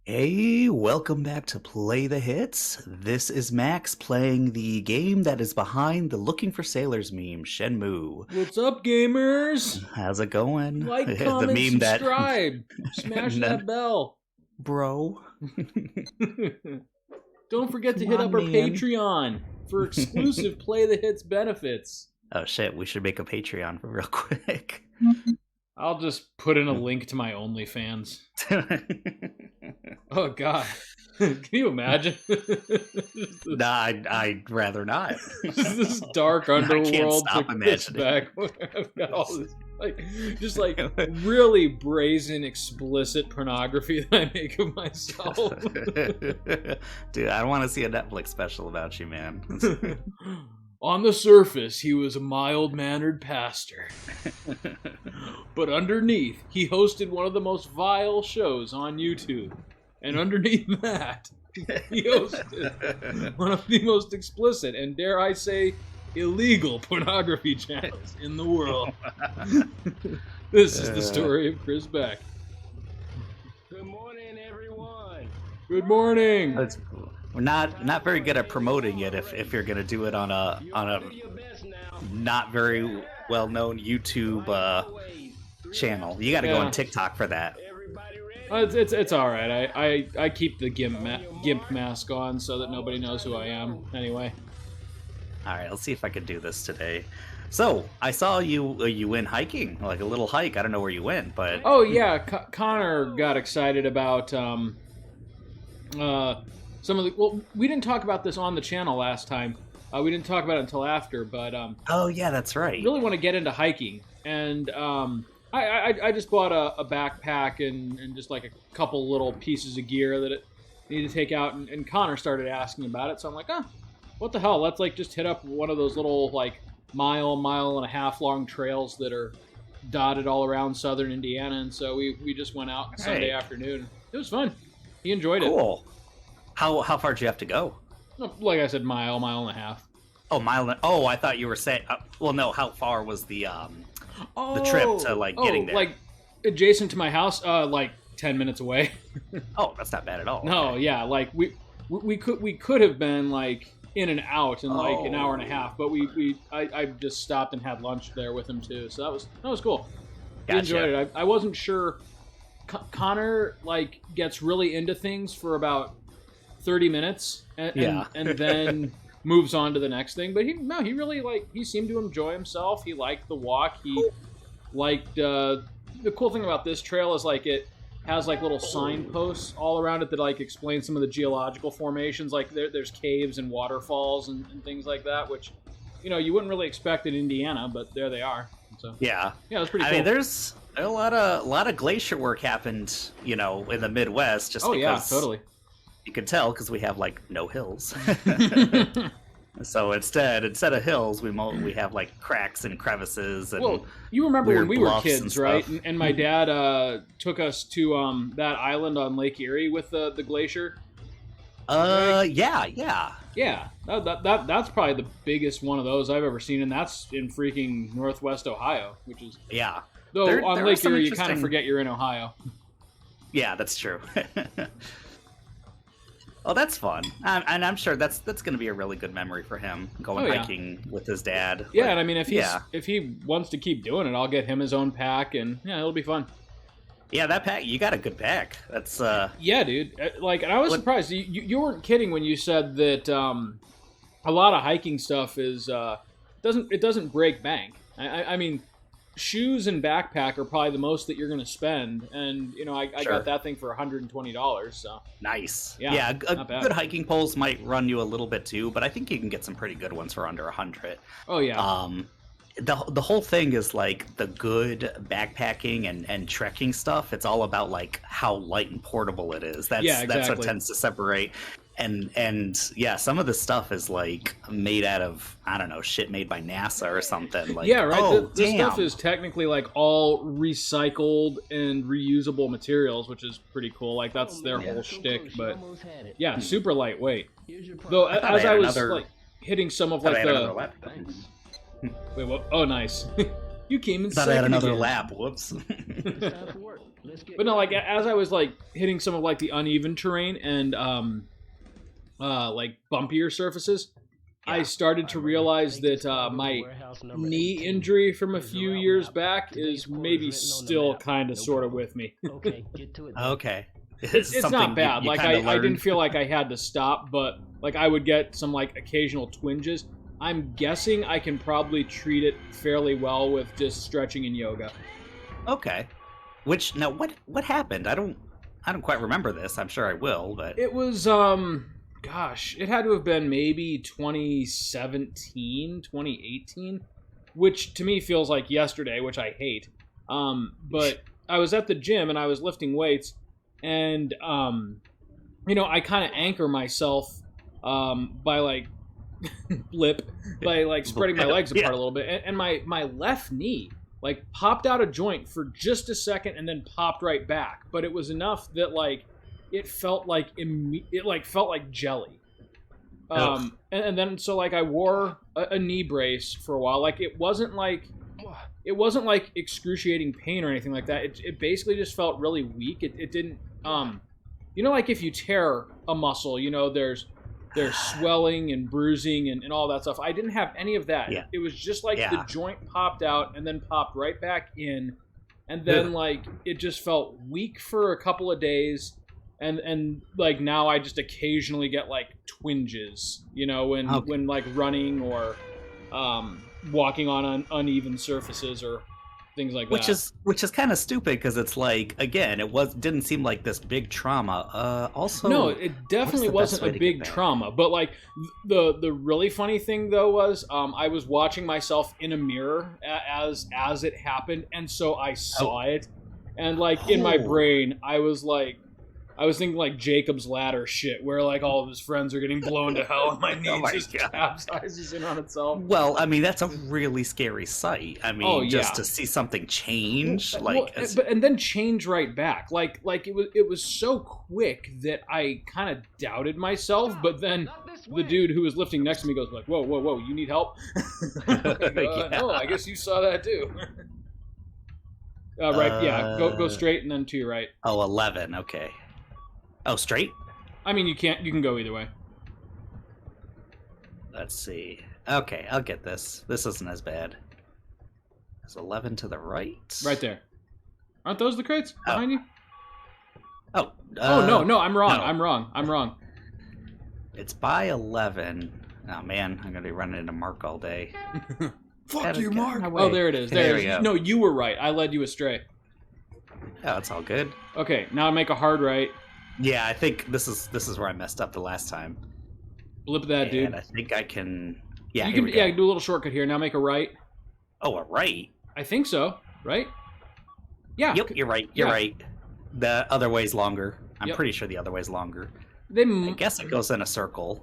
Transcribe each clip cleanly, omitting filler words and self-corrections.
Hey, welcome back to Play the Hits. This is Max playing the game that is behind the Looking for Sailors meme, Shenmue. What's up, gamers? How's it going? Like, The comment, meme that... subscribe. Smash that bell. Bro. Don't forget to Come hit on, up our man. Patreon for exclusive Play the Hits benefits. Oh shit, we should make a Patreon real quick. I'll just put in a link to my OnlyFans. Oh, God. Can you imagine? Nah, I'd rather not. This dark underworld stop imagining. back where I've got all this, like really brazen, explicit pornography that I make of myself. Dude, I want to see a Netflix special about you, man. On the surface, he was a mild-mannered pastor. But underneath, he hosted one of the most vile shows on YouTube. And underneath that, he hosted one of the most explicit and, dare I say, illegal pornography channels in the world. This is the story of Chris Beck. Good morning, everyone. Good morning. We're not very good at promoting it if you're gonna do it on a Do your best now. not very well known YouTube channel. You got to go on TikTok for that. Everybody ready? It's all right. I keep the gimp mask on so that nobody knows who I am. Anyway. All right, let's see if I can do this today. So I saw you went hiking, like a little hike. I don't know where you went, but Oh yeah, Connor got excited about some of the. Well, we didn't talk about this on the channel last time. We didn't talk about it until after, but oh yeah, that's right. really want to get into hiking, and I just bought a backpack and just like a couple little pieces of gear that it needed to take out, and Connor started asking about it, so I'm like, what the hell? Let's like just hit up one of those little like mile and a half long trails that are dotted all around southern Indiana, and so we just went out Sunday afternoon. It was fun. He enjoyed it. Cool. How far did you have to go? Like I said, mile and a half. Oh, oh, I thought you were saying. Well, no. How far was the trip to like getting there? Like adjacent to my house, like 10 minutes away. Oh, that's not bad at all. No, Okay. yeah, like we could have been like in and out in like an hour and a half, but I just stopped and had lunch there with him too, so that was cool. He enjoyed it. I wasn't sure. Connor like gets really into things for about 30 minutes and then moves on to the next thing, but he really he seemed to enjoy himself. He liked the walk. He liked the cool thing about this trail is like it has like little signposts all around it that like explain some of the geological formations, like there's caves and waterfalls and things like that, which you wouldn't really expect in Indiana, but there they are. So yeah, it was pretty cool. I mean, there's a lot of glacier work happened, in the Midwest, just because. Yeah, totally. You can tell because we have like no hills. So instead of hills, we have like cracks and crevices and. Well, you remember when we were kids, right? And my dad took us to that island on Lake Erie with the glacier. Yeah. Yeah, that's probably the biggest one of those I've ever seen, and that's in freaking Northwest Ohio, which is Though on Lake Erie, you kind of forget you're in Ohio. Yeah, that's true. Oh, that's fun, and I'm sure that's going to be a really good memory for him going hiking with his dad. Yeah, and I mean, if he wants to keep doing it, I'll get him his own pack, and it'll be fun. Yeah, that pack, you got a good pack. That's yeah, dude. And I was surprised. You weren't kidding when you said that a lot of hiking stuff is doesn't break bank. I mean, shoes and backpack are probably the most that you're going to spend, and I got that thing for $120. So nice. Yeah, good hiking poles might run you a little bit too, but I think you can get some pretty good ones for under $100. Oh yeah. The whole thing is like the good backpacking and trekking stuff. It's all about like how light and portable it is. That's what tends to separate. And yeah, some of the stuff is like made out of, I don't know, shit made by NASA or something. Like, yeah, right. This stuff is technically like all recycled and reusable materials, which is pretty cool. Like that's their whole shtick. But yeah, super lightweight. Though as I was like hitting some of like the. Wait, what? Oh, nice. You came in Thought second I had another again. lap. Whoops. But no, like as I was like hitting some of like the uneven terrain and like bumpier surfaces, I started to realize that my knee injury from a few years back is maybe still kind of sort of with me. Okay. It's not bad. Like I didn't feel like I had to stop, but like I would get some like occasional twinges. I'm guessing I can probably treat it fairly well with just stretching and yoga. Okay. Which now what happened? I don't quite remember this. I'm sure I will, but it was gosh, it had to have been maybe 2017, 2018, which to me feels like yesterday, which I hate. But I was at the gym and I was lifting weights, and I kind of anchor myself by like by like spreading my legs apart a little bit, and my left knee like popped out of joint for just a second and then popped right back. But it was enough that like it felt like felt like jelly. And then so like I wore a knee brace for a while. Like it wasn't like excruciating pain or anything like that. It basically just felt really weak. It didn't like if you tear a muscle, there's swelling and bruising and all that stuff. I didn't have any of that. Yeah. It was just like the joint popped out and then popped right back in, and then like it just felt weak for a couple of days, and like now I just occasionally get like twinges, when like running or walking on uneven surfaces or things like that. Which is kind of stupid because it's like, again, didn't seem like this big trauma. Also, no, it definitely wasn't a big trauma. But like the really funny thing though was I was watching myself in a mirror as it happened, and so I saw it, and like in my brain I was thinking like Jacob's Ladder shit, where like all of his friends are getting blown to hell and my knee just capsizes in on itself. Well, I mean, that's a really scary sight. I mean, just to see something change, and then change right back. Like it was so quick that I kind of doubted myself. But then the dude who was lifting next to me goes like, "Whoa, you need help?" No, I guess you saw that too. Right, yeah. Go straight and then to your right. Oh, 11. Okay. Oh, straight? I mean, you can go either way. Let's see. Okay, I'll get this. This isn't as bad. It's 11 to the right. Right there. Aren't those the crates behind you? Oh. No, I'm wrong. No. I'm wrong. It's by 11. Oh, man, I'm going to be running into Mark all day. Fuck you, Mark. Oh, there it is. There it is. No, you were right. I led you astray. Oh, it's all good. Okay, now make a hard right. Yeah, I think this is where I messed up the last time. Blip that, dude. And I think I can... Yeah, you can do a little shortcut here. Now make a right. Oh, a right? I think so, right? Yeah. Yep, you're right. You're right. The other way's longer. I'm pretty sure the other way's longer. I guess it goes in a circle.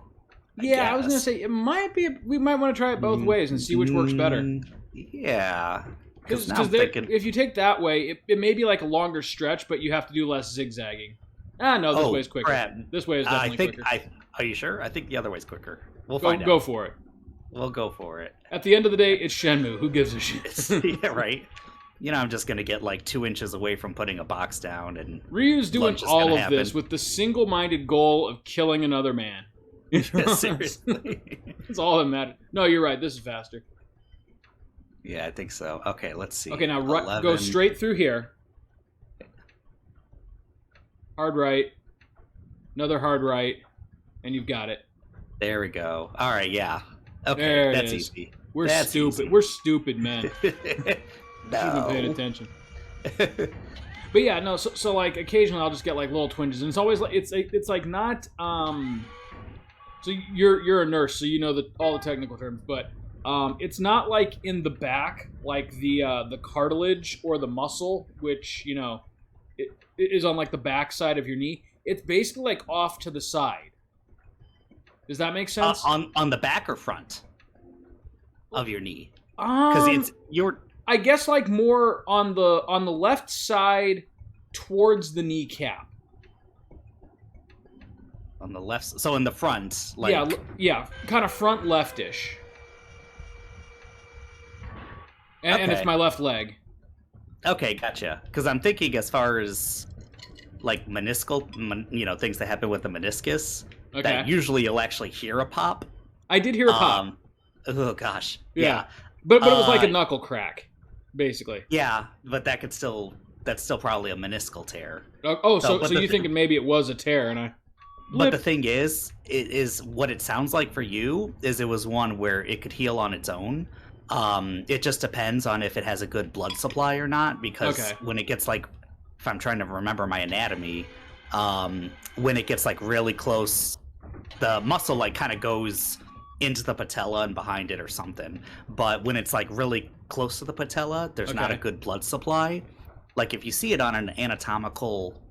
I was going to say, it might be... We might want to try it both ways and see which works better. Yeah. Because if you take that way, it may be like a longer stretch, but you have to do less zigzagging. No, this way's quicker. Crap. This way is definitely quicker. Are you sure? I think the other way's quicker. We'll find out. Go for it. We'll go for it. At the end of the day, it's Shenmue. Who gives a shit? Yeah, right. I'm just going to get like 2 inches away from putting a box down. And Ryu's doing all of this with the single-minded goal of killing another man. Seriously. That's all that matters. No, you're right. This is faster. Yeah, I think so. Okay, let's see. Okay, now go straight through here. Hard right. Another hard right. And you've got it. There we go. All right, yeah. Okay, that's easy. That's stupid. Easy. We're stupid, man. No. Shouldn't have paid attention. But yeah, no. So like occasionally I'll just get like little twinges, and it's always like it's like not. So you're a nurse, so you know all the technical terms, but it's not like in the back, like the cartilage or the muscle, which it is on like the back side of your knee. It's basically like off to the side. Does that make sense? On the back or front of your knee? Because I guess like more on the left side towards the kneecap. On the left, so in the front, like yeah, kind of front leftish. And it's my left leg. Okay, gotcha. Because I'm thinking as far as like meniscal, things that happen with the meniscus, that usually you'll actually hear a pop. I did hear a pop. Oh gosh. Yeah. But it was like a knuckle crack, basically. Yeah, but that's still probably a meniscal tear. So you thinking maybe it was a tear, and I... But the thing is what it sounds like for you is it was one where it could heal on its own. It just depends on if it has a good blood supply or not, because when it gets like, if I'm trying to remember my anatomy, when it gets like really close, the muscle like kind of goes into the patella and behind it or something. But when it's like really close to the patella, there's not a good blood supply. Like if you see it on an anatomical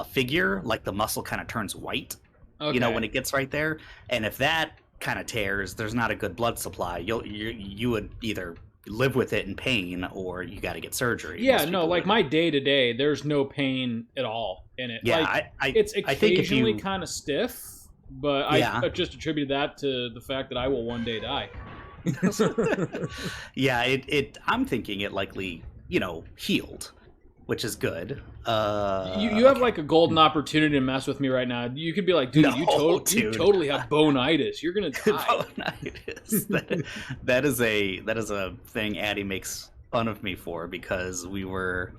figure, like the muscle kind of turns white, when it gets right there. And if that kind of tears, there's not a good blood supply. You would either live with it in pain or you got to get surgery. Yeah, no, like my day to day, there's no pain at all in it. Yeah, like, it's occasionally kind of stiff, but I just attributed that to the fact that I will one day die. Yeah, I'm thinking it likely, healed, which is good. You have like a golden opportunity to mess with me right now. You could be like, dude, you totally have bonitis. You're gonna die. Bonitis. that is a thing Addie makes fun of me for, because we were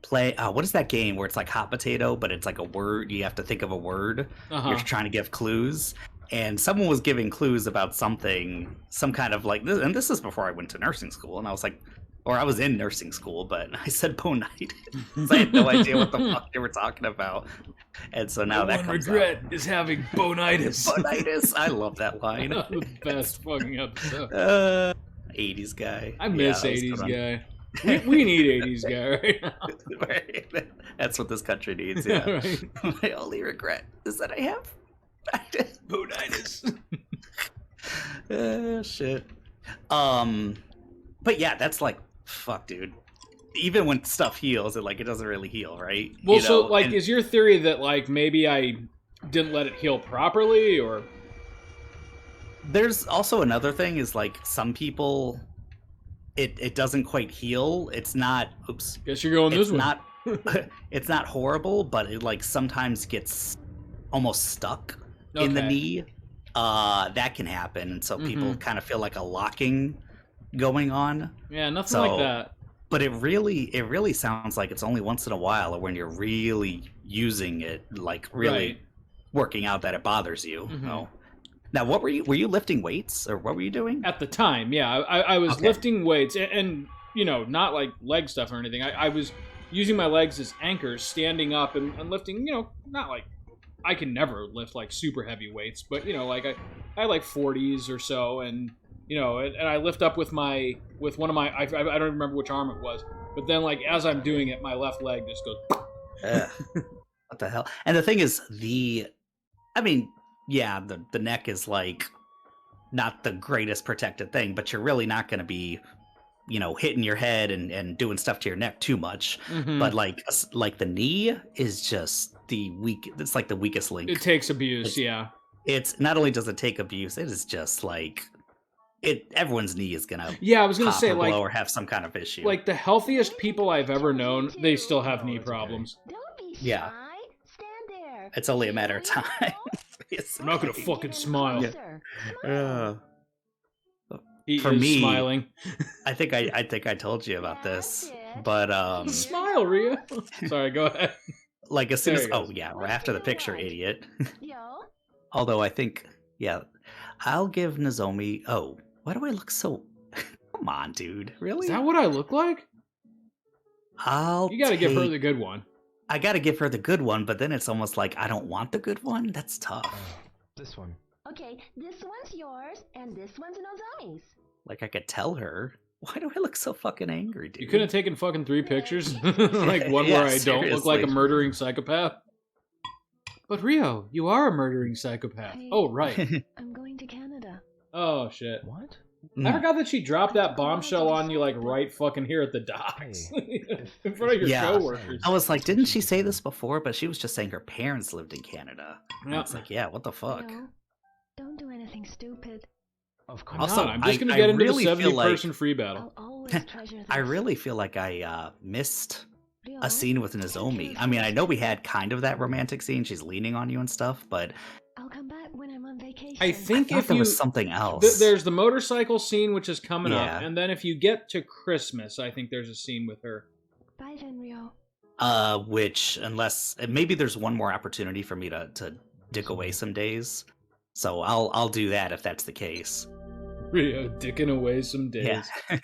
playing. What is that game where it's like hot potato, but it's like a word? You have to think of a word. You're trying to give clues. And someone was giving clues about something, some kind of like this, and this is before I went to nursing school, and I was like, or I was in nursing school, but I said bonitis. I had no idea what the fuck they were talking about. And so now that comes regret is having bonitis. Bonitis. I love that line. The best fucking episode. 80s guy. I miss 80s guy. We need 80s guy right now. Right. That's what this country needs, yeah. Right. My only regret is that I have bonitis. Shit. But yeah, that's like, fuck, dude. Even when stuff heals, it doesn't really heal, right? Well, so like, is your theory that like maybe I didn't let it heal properly, or? There's also another thing is like some people, it doesn't quite heal. It's not. Oops. Guess you're going this way. It's not horrible, but it like sometimes gets almost stuck in the knee. That can happen, and so people kind of feel like a locking going on. Yeah, nothing like that. But it really sounds like it's only once in a while, or when you're really using it, like really working out, that it bothers you. Oh. Now, what were you lifting weights, or what were you doing at the time? Yeah, I was lifting weights, and not like leg stuff or anything. I was using my legs as anchors, standing up and lifting. Not like I can never lift like super heavy weights, but like I like 40s or so, and and I lift up with one of my, I don't remember which arm it was, but then like as I'm doing it, my left leg just goes. What the hell? And the thing is, the neck is like not the greatest protected thing, but you're really not going to be, hitting your head and doing stuff to your neck too much. But like the knee is just it's like the weakest link. It takes abuse, It's not only does it take abuse, it is just like everyone's knee is gonna I was gonna say or like blow or have some kind of issue. Like the healthiest people I've ever known, they still have knee problems. Yeah, it's only a matter of time. I'm not gonna fucking smile. He For is me, smiling. I think I told you about this, but smile, Rhea. Sorry, go ahead. Like as soon as after the picture, idiot. Although I think I'll give Nozomi. Oh, why do I look so? Come on, dude. Really? Is that what I look like? You gotta give her the good one. I gotta give her the good one, but then it's almost like I don't want the good one. That's tough. This one. Okay, this one's yours, and this one's Nozomi's. Like I could tell her. Why do I look so fucking angry, dude? You couldn't have taken fucking 3 pictures? Like one where I don't look like a murdering psychopath? But Rio, you are a murdering psychopath. Oh, right. I'm going to Canada. Oh, shit. What? I forgot that she dropped that bombshell on you, like, right fucking here at the docks. In front of your coworkers. I was like, didn't she say this before? But she was just saying her parents lived in Canada. And it's like, what the fuck? No, don't do anything stupid. Of course. Also, I'm just going to get into the 70-person free battle. I'll always treasure this. I really feel like I missed Ryo, a scene with Nozomi. I mean, I know we had kind of that romantic scene. She's leaning on you and stuff, but I'll come back when I'm on vacation. I think I thought if there you was something else. there's the motorcycle scene which is coming Yeah. up, and then if you get to Christmas, I think there's a scene with her. Bye then, Ryo. Which unless maybe there's one more opportunity for me to dick away some days, so I'll do that if that's the case. Rio dicking away some days. Yeah,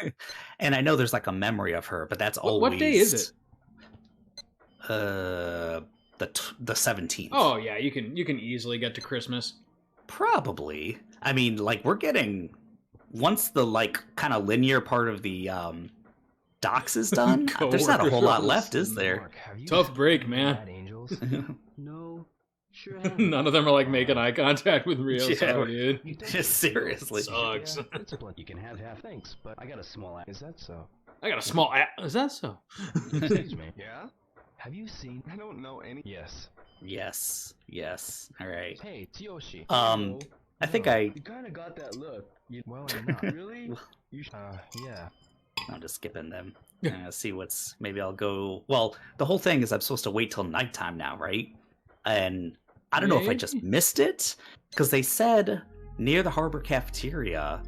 and I know there's like a memory of her, but that's always What day is it? The 17th. Oh yeah, you can easily get to Christmas. Probably. I mean, like we're getting once the like kind of linear part of the docs is done. There's not a whole lot left, is there? Tough break, man. No, sure. None of them are like making eye contact with Rio. Yeah, Sorry, dude. Just seriously. Sucks. Yeah, it's plenty. You can have half. Thanks, but I got a small. Is that so? I got a small. Is that so? Excuse me. Yeah? Have you seen? I don't know any. Yes. Yes. All right. Hey, Tsuyoshi. I think I. You kind of got that look. Well, you're not really. Yeah. I'm just skipping them. See what's. Maybe I'll go. Well, the whole thing is I'm supposed to wait till nighttime now, right? And I don't know if I just missed it because they said near the harbor cafeteria,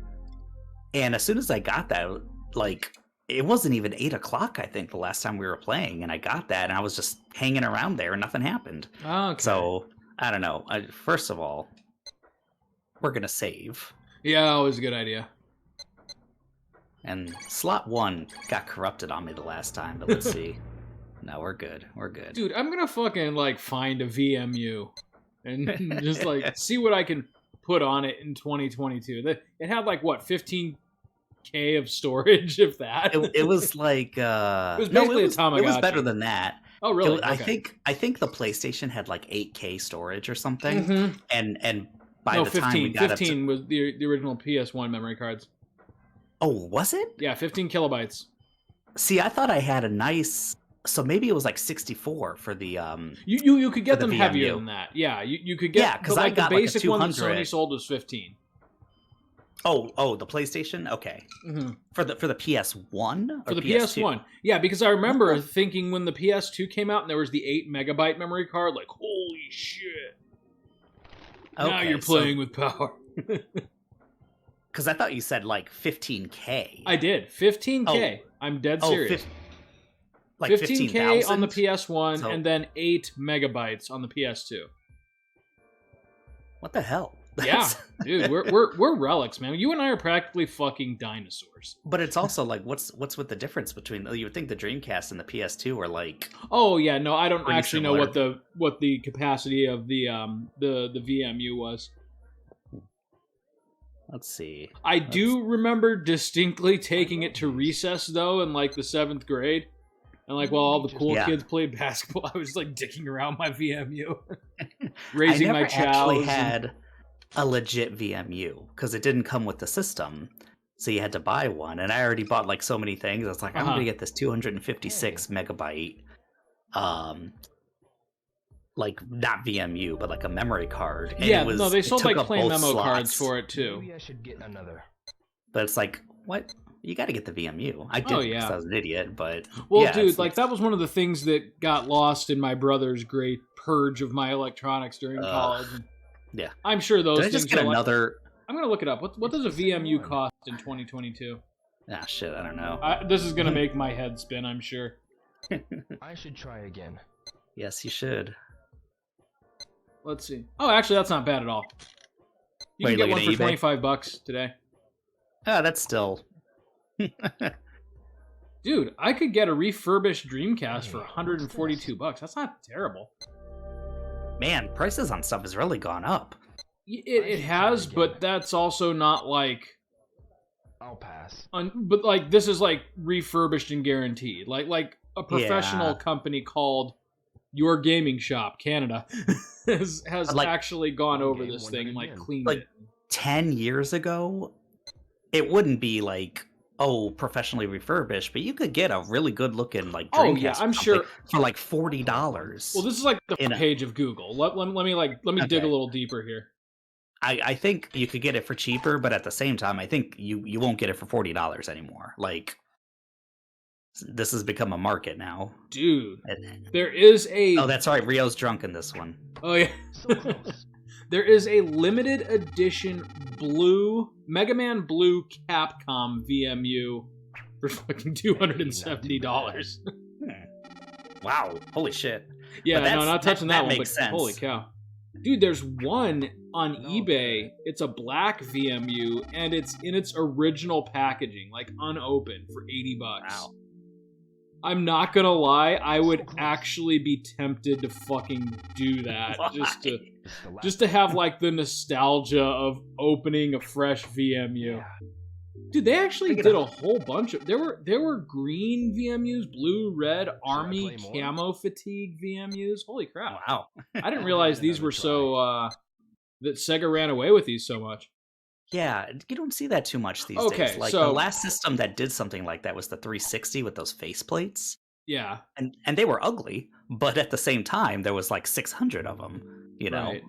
and as soon as I got that, like it wasn't even 8 o'clock. I think the last time we were playing, and I got that, and I was just hanging around there, and nothing happened. Okay. So I don't know. First of all, we're gonna save. Yeah, always a good idea. And slot 1 got corrupted on me the last time, but let's see. No, we're good. Dude, I'm gonna fucking like find a VMU and just like see what I can put on it in 2022. It had like what 15K of storage, if that. It was like it was basically a Tamagotchi. It was better than that. Oh really? Okay. I think the PlayStation had like 8K storage or something, Mm-hmm. and by the 15, time we got 15 was the original PS1 memory cards. Oh, was it? Yeah, 15 kilobytes. See, I thought I had a nice. So maybe it was like 64 for the You could get the them VMU. heavier than that. Yeah, you could get. Yeah, because like I got the like a basic one that 200. Sony sold was 15. Oh, the PlayStation. Okay, Mm-hmm. for the PS1 or For the PS2? PS1, yeah, because I remember thinking when the PS2 came out and there was the 8 megabyte memory card, like holy shit! Now Okay, you're playing with power. Because I thought you said like 15K. I did 15K. Oh. I'm dead serious. Like 15K on the 15,000? PS1 So- and then 8 megabytes on the PS2. What the hell? Yeah, dude, we're relics, man. You and I are practically fucking dinosaurs. But it's also like, what's with the difference between? You would think the Dreamcast and the PS2 are like. Oh yeah, no, I don't Pretty actually know similar. what the capacity of the VMU was. Let's see. I do remember distinctly taking it to recess though in like the 7th grade. And like while all the cool Yeah. kids played basketball, I was like dicking around my VMU. Raising I my never chows. actually and- had a legit VMU because it didn't come with the system, so you had to buy one. And I already bought like so many things. I was like, I'm Uh-huh. gonna get this 256 megabyte, like not VMU, but like a memory card. And Yeah, it was, no, they it sold took like up plain both memo cards slots. for it too. Maybe I should get another. But it's like, what? You got to get the VMU. I did Oh, because yeah. I was an idiot, but Well, yeah, dude, it's like that was one of the things that got lost in my brother's great purge of my electronics during college. And yeah. I'm sure those Did I things just get are like- another? I'm gonna look it up. What does a VMU cost in 2022? Ah, shit, I don't know. This is gonna make my head spin. I'm sure. I should try again. Yes, you should. Let's see. Oh, actually, that's not bad at all. You Wait, can get like one an for eBay? $25 today. Ah, that's still. Dude, I could get a refurbished Dreamcast for $142. That's not terrible. Man, prices on stuff has really gone up. It has, but that's also not like. I'll pass. But like this is like refurbished and guaranteed. Like a professional Yeah. company called Your Gaming Shop Canada has Like- actually gone over Game this won thing it and like again. cleaned Like- it. 10 years ago, it wouldn't be like, oh, professionally refurbished, but you could get a really good looking like Oh, Dreamcast yeah, I'm for sure- for like $40. Well, this is like the in front a- page of Google. Let me dig a Okay. little deeper here. I think you could get it for cheaper, but at the same time, I think you won't get it for $40 anymore. Like This has become a market now, dude. There is a. Oh, that's right. Rio's drunk in this one. Oh yeah. So close. There is a limited edition blue Mega Man Blue Capcom VMU for fucking $270. Wow! Holy shit! Yeah, no, not touching that one. Makes but sense. Holy cow, dude! There's one on eBay. It's a black VMU, and it's in its original packaging, like unopened, for $80. Wow! I'm not gonna lie, I would actually be tempted to fucking do that. Why? Just to have like the nostalgia of opening a fresh VMU. Yeah. Dude, they actually did a whole bunch of there were green VMUs, blue, red, army, camo fatigue VMUs. Holy crap. Wow! I didn't realize these were so that Sega ran away with these so much. Yeah, you don't see that too much these Okay, days. Like so- the last system that did something like that was the 360 with those faceplates. Yeah. And they were ugly, but at the same time there was like 600 of them, you know. Right.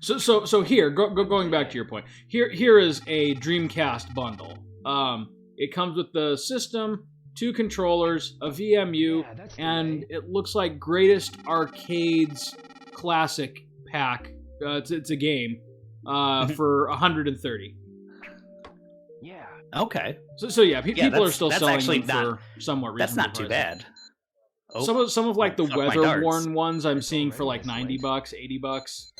So here, going back to your point. Here is a Dreamcast bundle. It comes with the system, 2 controllers, a VMU, Yeah, that's the and way. it looks like Greatest Arcades Classic Pack. It's a game for 130. Yeah. Okay. So yeah, people are still that's selling actually them for somewhat reasonable That's not too prices. bad. Oh, Some of like the fuck my weather darts. worn ones I'm It's seeing for already like this way. $90, $80.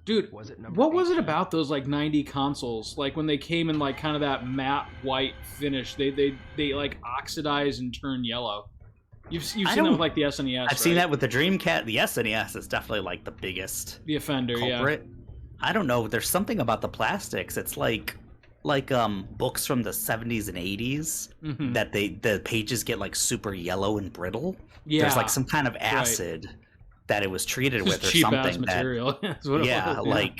Dude, Was it number what was it 18? about those like 90 consoles? Like when they came in like kind of that matte white finish, they like oxidize and turn yellow. You've seen that with like the SNES. I've seen that with the Dreamcast. The SNES is definitely like the biggest the offender. culprit. I don't know. There's something about the plastics. It's like books from the 70s and 80s Yeah. Mhm. that the pages get like super yellow and brittle. Yeah. There's like some kind of acid that it was treated Just with or cheap something. ass material. That's what it Yeah, was. like,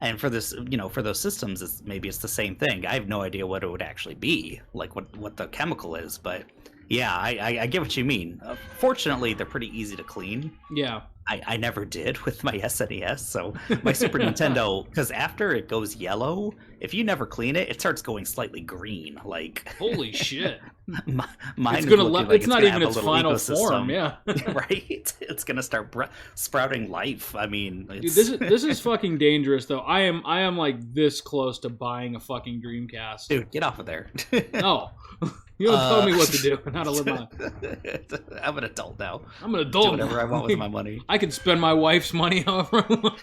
and for this, for those systems, maybe it's the same thing. I have no idea what it would actually be, like what the chemical is, but yeah, I get what you mean. Fortunately, they're pretty easy to clean. Yeah. I never did with my SNES, so my Super Nintendo, because after it goes yellow, if you never clean it, it starts going slightly green. Like, Holy shit. mine It's is gonna looking it's not gonna even have a its little final form. ecosystem. Yeah. Right? It's gonna start sprouting life. I mean, Dude, it's... this is fucking dangerous though. I am like this close to buying a fucking Dreamcast. Dude, get off of there. No. You don't tell me what to do and how to live my life. I'm an adult now. I'm an Do adult. whatever I want with my money. I can spend my wife's money however I want.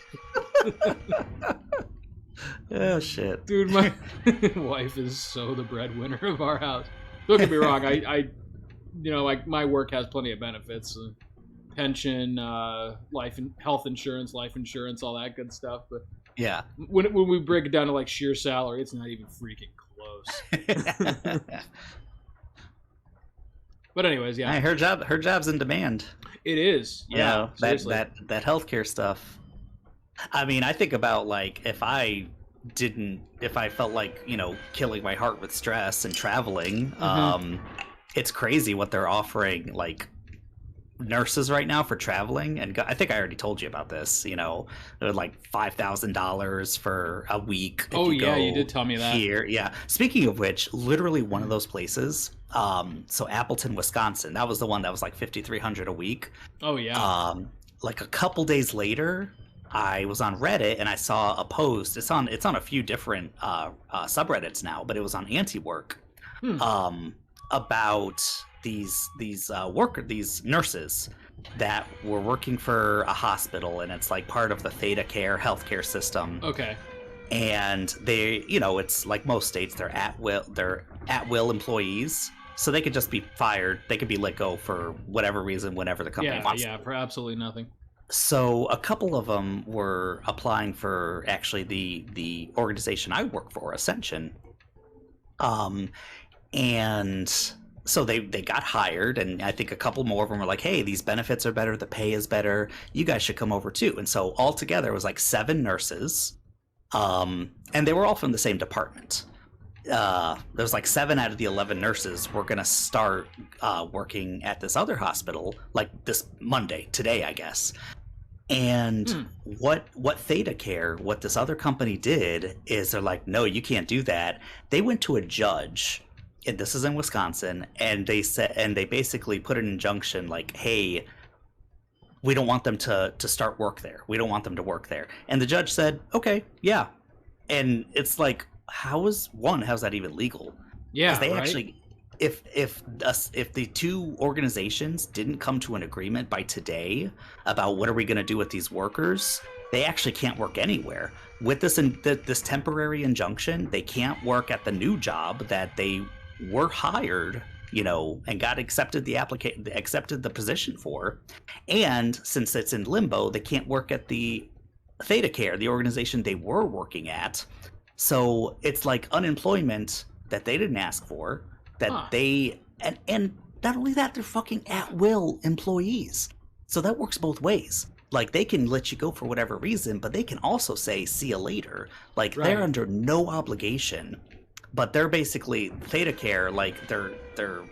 Oh shit. Dude, my wife is so the breadwinner of our house. Don't get me wrong, I like my work has plenty of benefits. Pension, health insurance, life insurance, all that good stuff. But Yeah. when we break it down to like sheer salary, it's not even freaking close. But anyways, yeah, Hey, her job's in demand. it is. You Yeah, know, seriously. that healthcare stuff. I mean, I think about like if I felt like, killing my heart with stress and traveling, it's crazy what they're offering like nurses right now for traveling. And I think I already told you about this, they're like $5,000 for a week. if Oh, you yeah, go you did tell me that. Here, yeah. Speaking of which, literally one of those places, so Appleton, Wisconsin, that was the one that was like $5,300 a week. Oh yeah. Like a couple days later, I was on Reddit and I saw a post. It's on a few different subreddits now, but it was on Anti-Work, about these nurses that were working for a hospital, and it's like part of the Theta Care healthcare system. Okay. And they, it's like most states, they're at will employees, so they could just be fired. They could be let go for whatever reason, whenever the company wants. Yeah, for absolutely nothing. So a couple of them were applying for actually the organization I work for, Ascension. And so they got hired, and I think a couple more of them were like, hey, these benefits are better, the pay is better, you guys should come over too. And so altogether it was like 7 nurses, and they were all from the same department. There was like 7 out of the 11 nurses were gonna start working at this other hospital like this Monday, today, I guess. And what ThedaCare, what this other company did is they're like, no, you can't do that. They went to a judge, and this is in Wisconsin, and they basically put an injunction like, hey, we don't want them to start work there. We don't want them to work there. And the judge said, okay, yeah. And it's like, how's that even legal? Yeah, because they right? actually, if the two organizations didn't come to an agreement by today about what are we going to do with these workers, they actually can't work anywhere. With this temporary injunction, they can't work at the new job that they were hired, and got accepted the position for. And since it's in limbo, they can't work at the ThedaCare, the organization they were working at. So it's like unemployment that they didn't ask for, that they and not only that, they're fucking at-will employees. So that works both ways. Like, they can let you go for whatever reason, but they can also say, see you later. Like, they're under no obligation. But they're basically, ThedaCare, like, their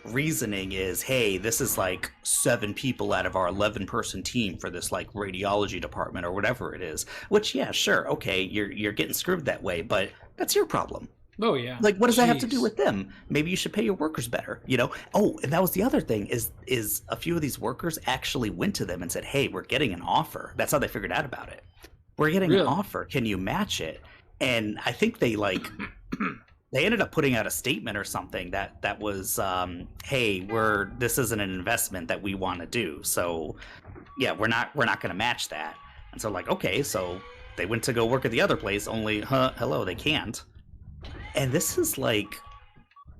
reasoning is, hey, this is like 7 people out of our 11-person team for this, like, radiology department or whatever it is. Which, yeah, sure, okay, you're getting screwed that way, but that's your problem. Oh, yeah. Like, what does that have to do with them? Maybe you should pay your workers better, Oh, and that was the other thing, is a few of these workers actually went to them and said, hey, we're getting an offer. That's how they figured out about it. We're getting an offer. Can you match it? And I think they, like... They ended up putting out a statement or something that was, hey, this isn't an investment that we want to do. So, yeah, we're not going to match that. And so, like, okay, so they went to go work at the other place, only, hello, they can't. And this is like,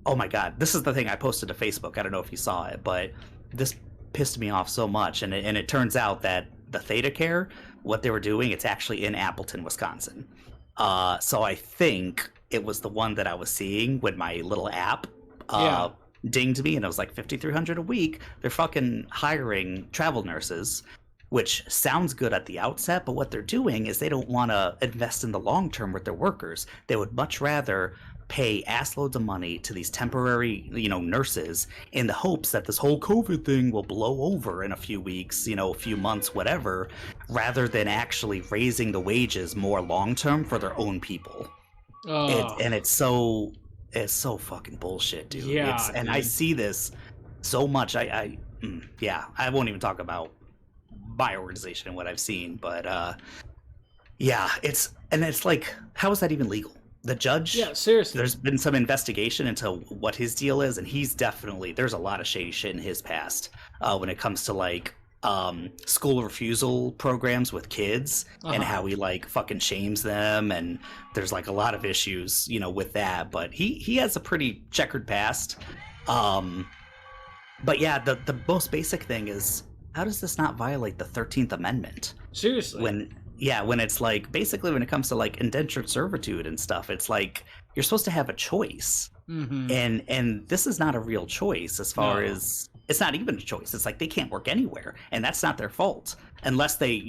oh my God, this is the thing I posted to Facebook. I don't know if you saw it, but this pissed me off so much. And it turns out that the ThedaCare, what they were doing, it's actually in Appleton, Wisconsin. So I think it was the one that I was seeing when my little app dinged me, and it was like $5,300 a week. They're fucking hiring travel nurses, which sounds good at the outset, but what they're doing is they don't want to invest in the long term with their workers. They would much rather pay assloads of money to these temporary, nurses in the hopes that this whole COVID thing will blow over in a few weeks, a few months, whatever, rather than actually raising the wages more long term for their own people. It's so fucking bullshit, dude. Yeah, and I see this so much. I won't even talk about my organization and what I've seen, but it's like, how is that even legal? The judge, seriously, there's been some investigation into what his deal is, and he's definitely, there's a lot of shady shit in his past when it comes to like school refusal programs with kids and how he like fucking shames them, and there's like a lot of issues with that, but he has a pretty checkered past. But yeah, the most basic thing is, how does this not violate the 13th Amendment? Seriously, when it's like, basically when it comes to like indentured servitude and stuff, it's like you're supposed to have a choice. And this is not a real choice, as far as, it's not even a choice. It's like they can't work anywhere, and that's not their fault unless they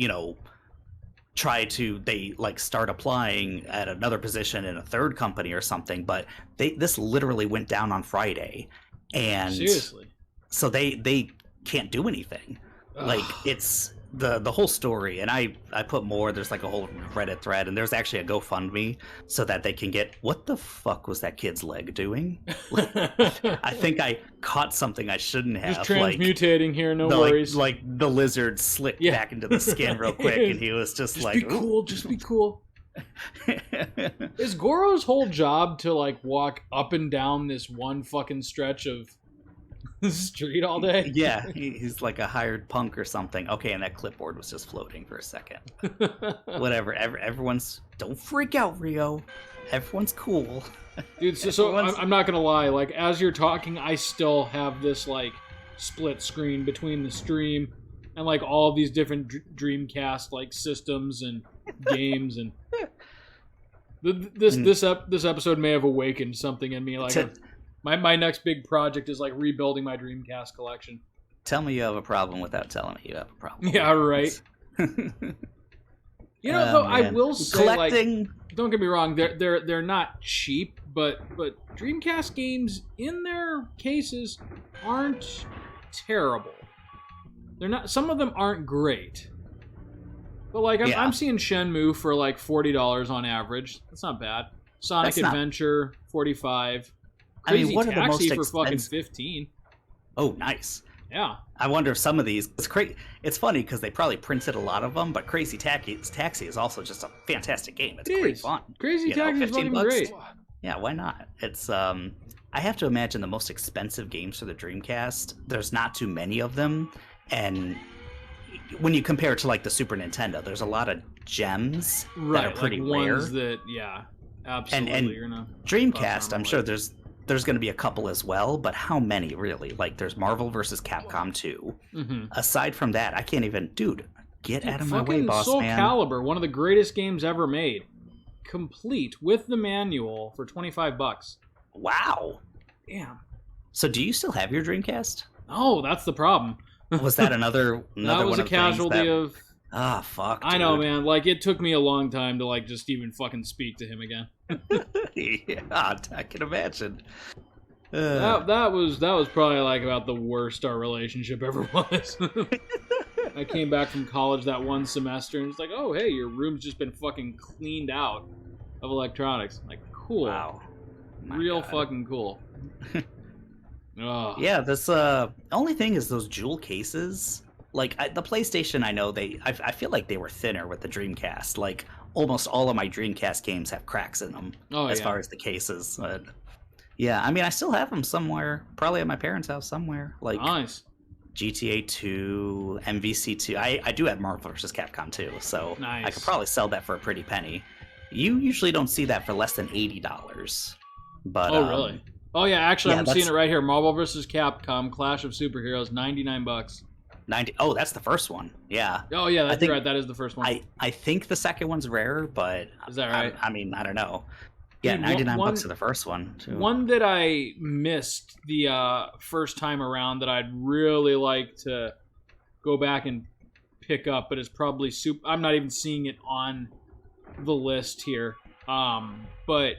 they like start applying at another position in a third company or something. But this literally went down on Friday, and seriously, so they can't do anything. Like, it's the whole story, and I put more, there's like a whole Reddit thread, and there's actually a GoFundMe so that they can get, what the fuck was that kid's leg doing? I think I caught something I shouldn't have. Just transmutating here, no worries. Like the lizard slipped back into the skin real quick, and he was just like, be cool, just be cool. Is Goro's whole job to like walk up and down this one fucking stretch of the street all day? Yeah, he's like a hired punk or something. Okay, and that clipboard was just floating for a second. Whatever. Everyone's, don't freak out, Rio. Everyone's cool. Dude, so I'm not gonna lie. Like, as you're talking, I still have this like split screen between the stream and like all of these different Dreamcast like systems and games, and this episode may have awakened something in me. Like, my next big project is like rebuilding my Dreamcast collection. Tell me you have a problem without telling me you have a problem. Yeah, right. Though, I will say, collecting... like, don't get me wrong, they're not cheap, but Dreamcast games in their cases aren't terrible. They're not. Some of them aren't great, But like I'm seeing Shenmue for like $40 on average. That's not bad. Sonic Adventure $45. Crazy Taxi for fucking $15. Oh, nice. Yeah. I wonder if some of these... It's funny because they probably printed a lot of them, but Crazy Taxi is also just a fantastic game. It's great fun. Crazy Taxi is fucking great. Yeah, why not? It's... I have to imagine the most expensive games for the Dreamcast, there's not too many of them, and when you compare it to like the Super Nintendo, there's a lot of gems that are pretty rare. Ones that, absolutely. And Dreamcast, I'm sure there's going to be a couple as well, but how many really? Like there's Marvel vs. Capcom 2. Mm-hmm. Aside from that, I can't even... Dude, get out of my way, boss Soul man. Calibur, one of the greatest games ever made. Complete with the manual for $25. Wow. Damn. So do you still have your Dreamcast? Oh, that's the problem. Was that another that was one a casualty of... Ah, fuck, dude. I know, man. Like, it took me a long time to, like, just even fucking speak to him again. Yeah, I can imagine. That was probably, like, about the worst our relationship ever was. I came back from college that one semester, and it's like, oh, hey, your room's just been fucking cleaned out of electronics. I'm like, cool. Wow. Real fucking cool. Yeah, this only thing is those jewel cases. Like the PlayStation, I know I feel like they were thinner with the Dreamcast. Like almost all of my Dreamcast games have cracks in them as far as the cases. But yeah, I mean, I still have them somewhere. Probably at my parents' house somewhere. Like nice. GTA 2, MVC 2. I do have Marvel vs. Capcom 2, so nice. I could probably sell that for a pretty penny. You usually don't see that for less than $80. But really? Oh yeah, actually, I'm seeing it right here. Marvel vs. Capcom Clash of Superheroes, $99. 90. Oh, that's the first one. Yeah. Oh yeah, that's right. That is the first one. I think the second one's rare, but is that right? I mean, I don't know. Yeah, dude, $99 for the first one too. One that I missed the first time around that I'd really like to go back and pick up, but it's probably I'm not even seeing it on the list here. But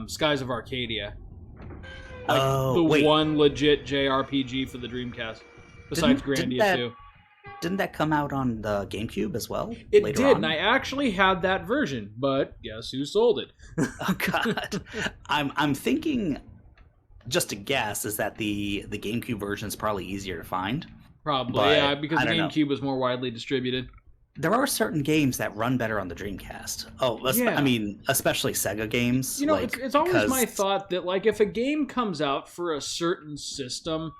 Skies of Arcadia. Like one legit JRPG for the Dreamcast. Besides Grandia 2. Didn't that come out on the GameCube as well? It did, and I actually had that version, but guess who sold it? Oh god. I'm thinking, just a guess, is that the GameCube version is probably easier to find. Probably, yeah, because the GameCube was more widely distributed. There are certain games that run better on the Dreamcast. I mean, especially Sega games. You know, it's always my thought that, like, if a game comes out for a certain system,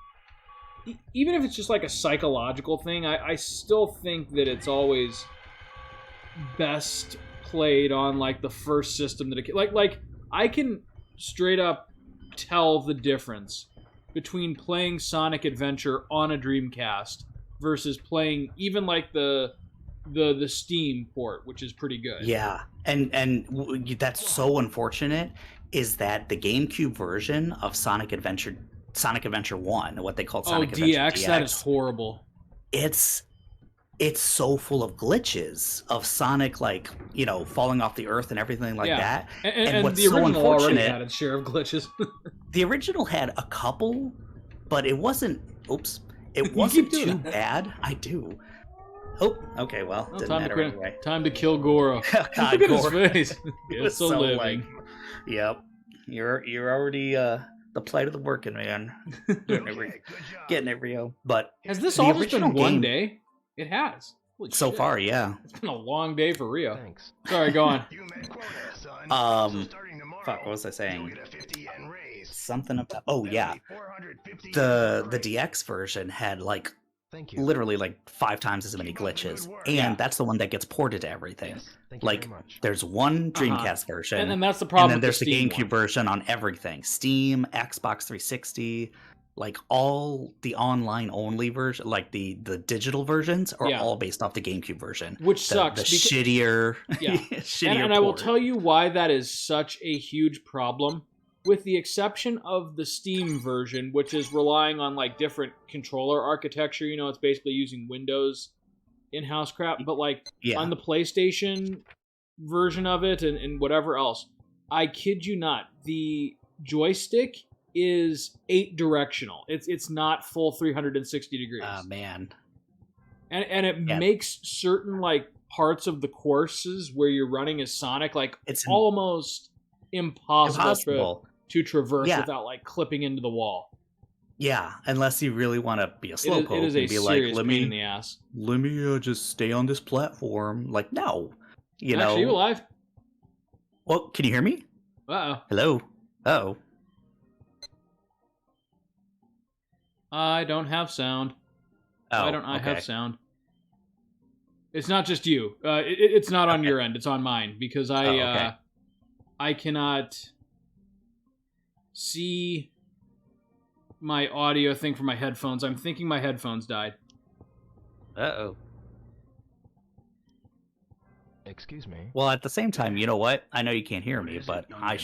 even if it's just like a psychological thing, I still think that it's always best played on, like, the first system that it... Like, I can straight up tell the difference between playing Sonic Adventure on a Dreamcast versus playing even, like, the Steam port, which is pretty good. Yeah, and that's so unfortunate, is that the GameCube version of Sonic Adventure 1, what they called Sonic Adventure DX, that is horrible. It's so full of glitches of Sonic, like, you know, falling off the earth and everything like that. And what's the original already had its share of glitches. The original had a couple, but it wasn't. Oops, it wasn't too bad. I do. Oh, okay. Well, didn't matter anyway. Time to kill Goro. God, look at his face. It's so living. Yep, you're already the plight of the working man. Getting it real. But has this all just been one day? It has. So far, yeah. It's been a long day for Rio. Thanks. Sorry, go on. Fuck, what was I saying? Something about... Oh, yeah. The DX version had, like, literally, like, 5 times as many glitches. And that's the one that gets ported to everything. Like, there's one Dreamcast version. And that's the problem. And then there's the GameCube version on everything. Steam, Xbox 360... Like, all the online-only version, like the digital versions, are all based off the GameCube version. Which sucks. The shittier... Yeah. shittier and I will tell you why that is such a huge problem. With the exception of the Steam version, which is relying on, like, different controller architecture. You know, it's basically using Windows in-house crap. But, like, on the PlayStation version of it and whatever else, I kid you not, the joystick is 8 directional. It's not full 360 degrees. Oh, man. And it makes certain, like, parts of the courses where you're running as Sonic, like It's almost impossible. To traverse Yeah. without like clipping into the wall. Yeah, unless you really want to be a slowpoke It is a and be serious like, pain in the ass. let me just stay on this platform. Like, no, you know. Actually, you alive? Well, can you hear me? Uh-oh. Hello. Oh. I don't have sound. Oh. Why don't I okay. have sound? It's not just you. It's not on your end. It's on mine because I cannot see my audio thing from my headphones. I'm thinking my headphones died. Uh-oh. Excuse me. Well, at the same time, you know what? I know you can't hear me, but I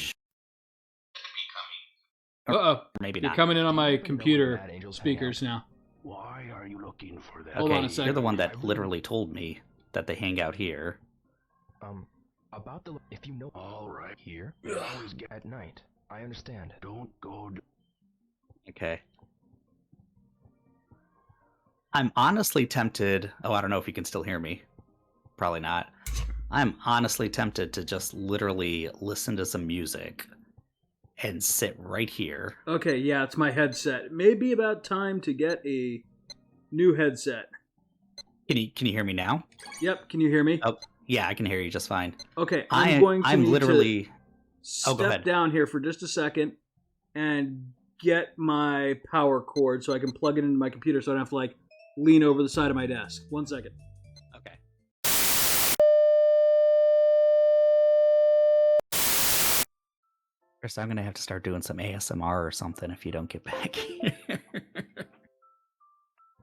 Uh-oh. maybe You're not. coming in on my computer speakers now. Why are you looking for that? Hold Okay, on a second. you're the one that literally told me that they hang out here. About the if you know All right. here, you always get at night. I understand. Don't go. Okay. I'm honestly tempted. Oh, I don't know if you can still hear me. Probably not. I'm honestly tempted to just literally listen to some music and sit right here. Okay, yeah, it's my headset. It may be about time to get a new headset. Can you hear me now? Yep, can you hear me? Oh, yeah, I can hear you just fine. Okay, I'm need literally to Oh, go step ahead. down here for just a second and get my power cord so I can plug it into my computer so I don't have to like lean over the side of my desk. 1 second. Okay. Chris, I'm gonna have to start doing some ASMR or something if you don't get back here.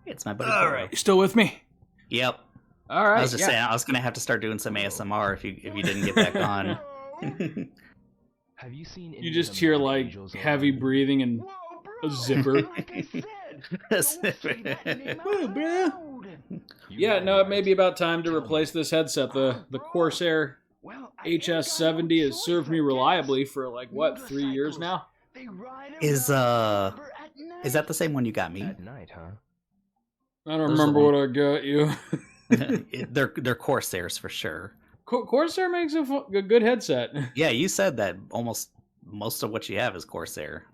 It's my buddy. All right, you still with me? Yep. All right. I was just saying I was gonna have to start doing some ASMR if you didn't get back on. Have you seen? You just hear like heavy breathing and a zipper. Yeah, no, it may be about time to replace this headset. The Corsair HS70 has served me reliably for like what 3 years now. Is that the same one you got me? At night, huh? I don't remember what I got you. They're Corsairs for sure. Corsair makes a good headset. Yeah, you said that most of what you have is Corsair.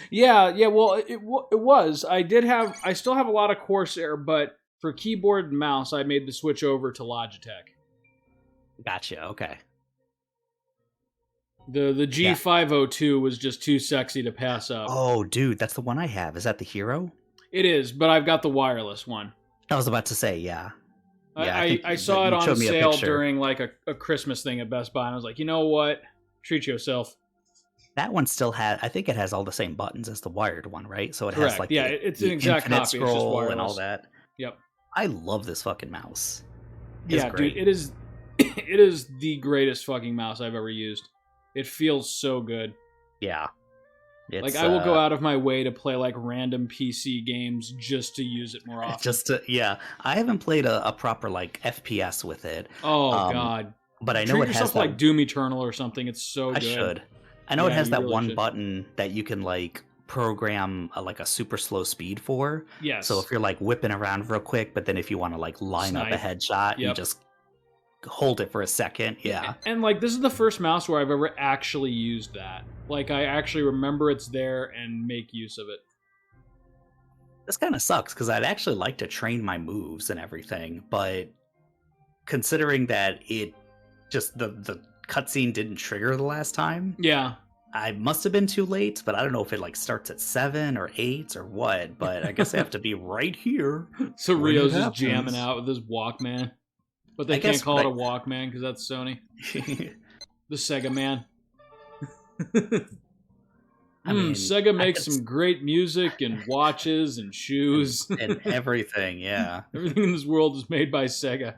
Yeah. Well, it was. I still have a lot of Corsair, but for keyboard and mouse, I made the switch over to Logitech. Gotcha. Okay. The G502 was just too sexy to pass up. Oh, dude, that's the one I have. Is that the Hero? It is, but I've got the wireless one. I was about to say, yeah. I saw it on sale during like a Christmas thing at Best Buy, and I was like, you know what? Treat yourself. That one still has. I think it has all the same buttons as the wired one, right? So it Correct. has like it's an exact infinite copy. It's just scroll wireless and all that. Yep. I love this fucking mouse. It's great. Dude, it is. It is the greatest fucking mouse I've ever used. It feels so good. Yeah. Like I will go out of my way to play like random PC games just to use it more often. I haven't played a proper like FPS with it. Oh god. But I know Treat it has yourself that, like Doom Eternal or something. It's so good. I should. I know it has that really one should. button that you can like program like a super slow speed for. Yes. So if you're like whipping around real quick, but then if you want to like line up a headshot, you just hold it for a second. Yeah. And like this is the first mouse where I've ever actually used that. Like I actually remember it's there and make use of it. This kind of sucks because I'd actually like to train my moves and everything, but considering that it just the cutscene didn't trigger the last time. Yeah. I must have been too late, but I don't know if it like starts at 7 or 8 or what, but I guess I have to be right here. So Rio's just jamming out with his Walkman. But they can't call it a Walkman because that's Sony. The Sega Man. I mean, Sega makes some great music and watches and shoes. And everything, yeah. Everything in this world is made by Sega.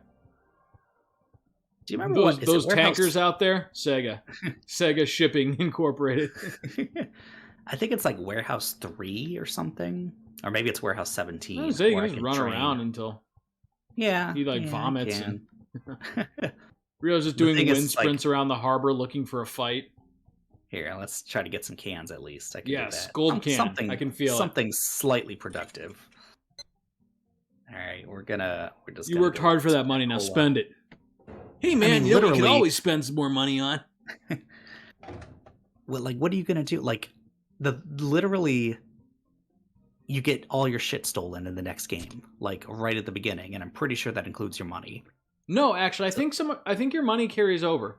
Do you remember those tankers out there? Sega. Sega Shipping Incorporated. I think it's like Warehouse 3 or something. Or maybe it's Warehouse 17. I was saying you just run around until he vomits. And Rio's just doing wind sprints around the harbor looking for a fight. Here, let's try to get some cans at least. I can do that. Gold can. I can feel something slightly productive. All right, we're just. You worked hard for that money. Now spend it. Hey man, you can always spend some more money on. Well, like, what are you gonna do? Like, literally, you get all your shit stolen in the next game, like right at the beginning, and I'm pretty sure that includes your money. No, actually, I think your money carries over.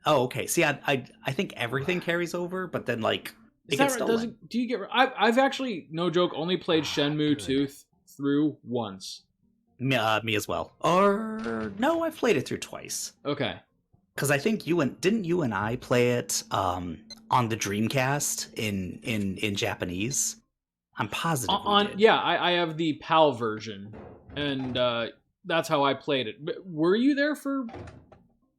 Oh, okay. See, I think everything carries over, but then like it gets stolen. Do you get? I've actually, no joke, only played Shenmue 2 through once. Me as well. Or no, I've played it through twice. Okay. Because I think didn't you and I play it on the Dreamcast in Japanese? I'm positive. Yeah, I have the PAL version, and that's how I played it. But were you there for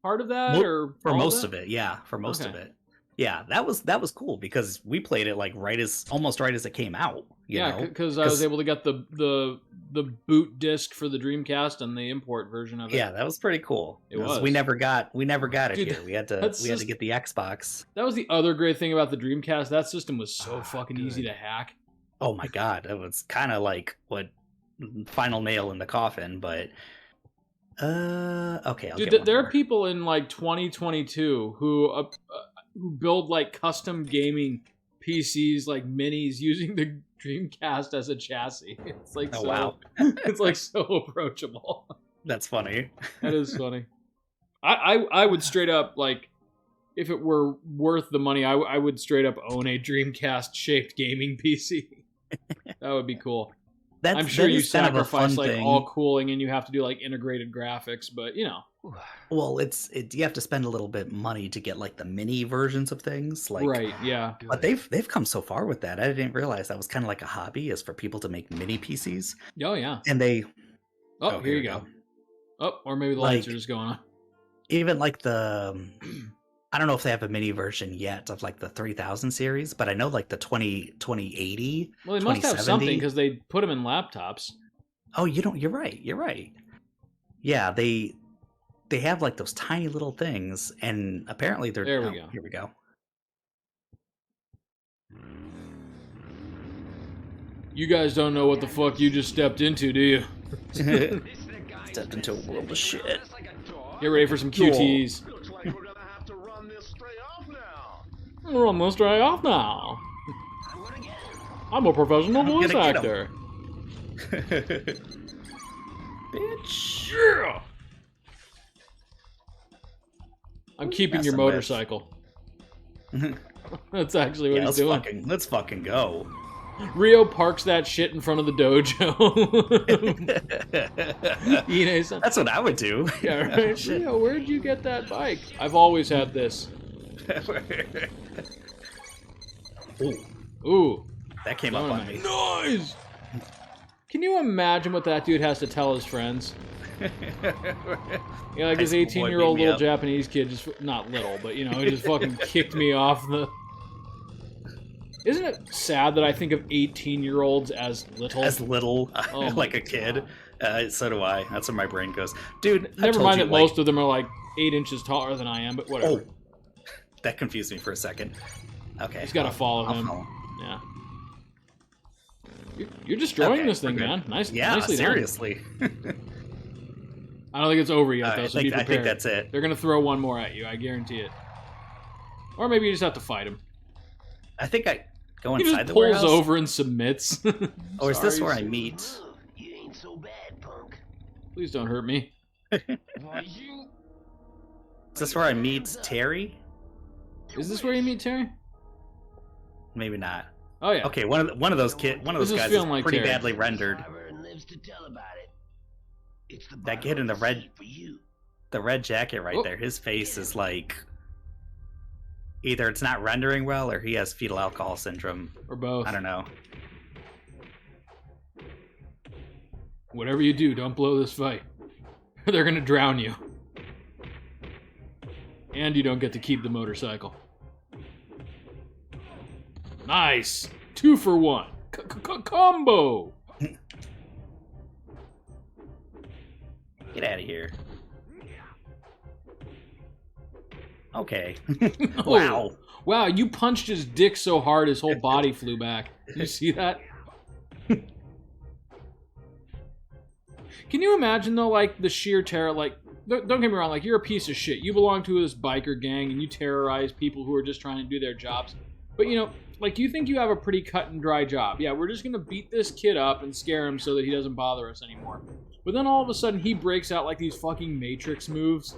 part of that, or for most of it? Yeah, for most of it. Yeah, that was cool because we played it like almost right as it came out. Yeah, because I was able to get the boot disc for the Dreamcast and the import version of it. Yeah, that was pretty cool. It was. We never got it here. We had to get the Xbox. That was the other great thing about the Dreamcast. That system was so fucking easy to hack. Oh my god, it was kind of like what final nail in the coffin, but okay. Dude, there are people in like 2022 who build like custom gaming PCs, like minis, using the Dreamcast as a chassis. It's like wow. It's like so approachable. That's funny. That is funny. I would straight up, like, if it were worth the money, I would straight up own a Dreamcast shaped gaming PC. That would be cool. I'm sure you sacrifice like all cooling and you have to do like integrated graphics, but you know. Well, you have to spend a little bit money to get like the mini versions of things, like right, yeah. But they've come so far with that. I didn't realize that was kind of like a hobby, is for people to make mini PCs. Oh yeah, and they. Oh, here you go. Oh, or maybe the lights are just going on. Even like the, I don't know if they have a mini version yet of like the 3000 series, but I know like the 2080. Well, they must have something because they put them in laptops. Oh, you're right. Yeah, they have like those tiny little things, and apparently they're. There we go. Here we go. You guys don't know what the fuck you just stepped into, do you? Stepped into a world of shit. Get ready for some QTs. Looks like we're gonna have to run this straight off now. Run this straight off now. I'm a professional voice actor. Bitch. Yeah. I'm keeping your motorcycle. That's actually what he's doing. Let's fucking go. Rio parks that shit in front of the dojo. That's what I would do. Yeah, right? Rio, where'd you get that bike? I've always had this. Ooh. That came up on me. Nice! Can you imagine what that dude has to tell his friends? Yeah, like his 18-year-old little Japanese kid just, not little, but you know, he just fucking kicked me off the... Isn't it sad that I think of 18-year-olds as little? As little, like a kid. So do I. That's where my brain goes. Dude, never mind that most of them are like 8 inches taller than I am, but whatever. Oh, that confused me for a second. Okay. He's got to follow him. Yeah. You're destroying this thing, man. Nicely seriously. I don't think it's over yet, though, so be prepared. I think that's it. They're going to throw one more at you, I guarantee it. Or maybe you just have to fight him. I think I go inside the warehouse. He just pulls over and submits. Or is this where I meet? You ain't so bad, punk. Please don't hurt me. Is this where I meet Terry? Is this where you meet Terry? Maybe not. Oh yeah. Okay, one of those guys is like pretty badly rendered. That kid in the red jacket right there, his face is like, either it's not rendering well or he has fetal alcohol syndrome. Or both. I don't know. Whatever you do, don't blow this fight. They're gonna drown you. And you don't get to keep the motorcycle. Nice! 2 for 1. Combo! Get out of here. Okay. Wow. Wow, you punched his dick so hard his whole body flew back. Did you see that? Can you imagine, though, like, the sheer terror, like, don't get me wrong, like, you're a piece of shit. You belong to this biker gang, and you terrorize people who are just trying to do their jobs. But, you know, like, you think you have a pretty cut and dry job. Yeah, we're just gonna beat this kid up and scare him so that he doesn't bother us anymore. But then all of a sudden, he breaks out, like, these fucking Matrix moves.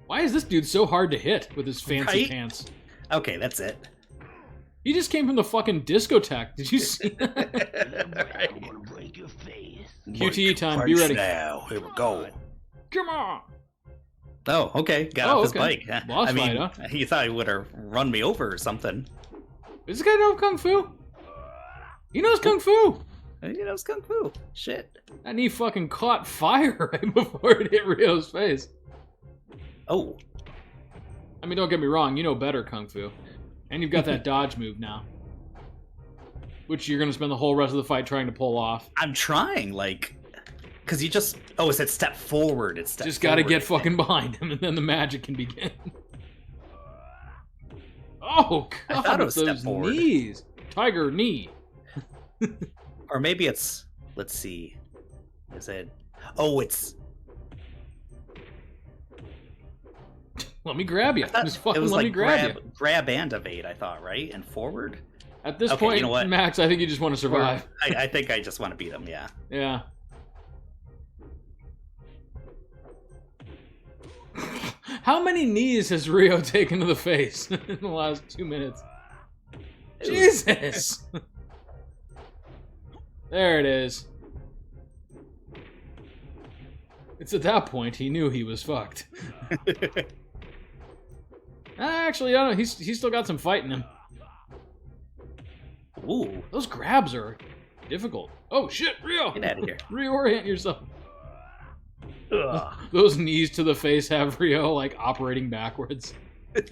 Why is this dude so hard to hit with his fancy pants? Okay, that's it. He just came from the fucking discotheque. Did you see that? I'm gonna break your face. QTE time, be ready. Now, here we go. Come on! Oh, okay. Got off his bike. Boss fight, huh? He thought he would have run me over or something. Does this guy know Kung Fu? He knows Kung Fu! He knows Kung Fu. Shit. And he fucking caught fire right before it hit Ryo's face. Oh. I mean, don't get me wrong, you know better Kung Fu. And you've got that dodge move now. Which you're going to spend the whole rest of the fight trying to pull off. I'm trying, like... Because you just... Oh, it's that step forward. It's step just got to get fucking behind him, and then the magic can begin. Oh, God, I thought it was those step forward. knees. Tiger knee. Or maybe it's... Let's see. Is it... Oh, it's... Let me grab you. Just fucking it was let like me grab you. grab and evade, I thought, right? And forward? At this Okay, point, you know what? Max, I think you just want to survive. I think I just want to beat him, yeah. Yeah. How many knees has Ryo taken to the face in the last 2 minutes? Jesus! There it is. It's at that point he knew he was fucked. Actually, I don't know. He's still got some fight in him. Ooh. Those grabs are difficult. Oh shit, Ryo! Get out of here. Reorient yourself. Ugh. Those knees to the face have Ryo like operating backwards. You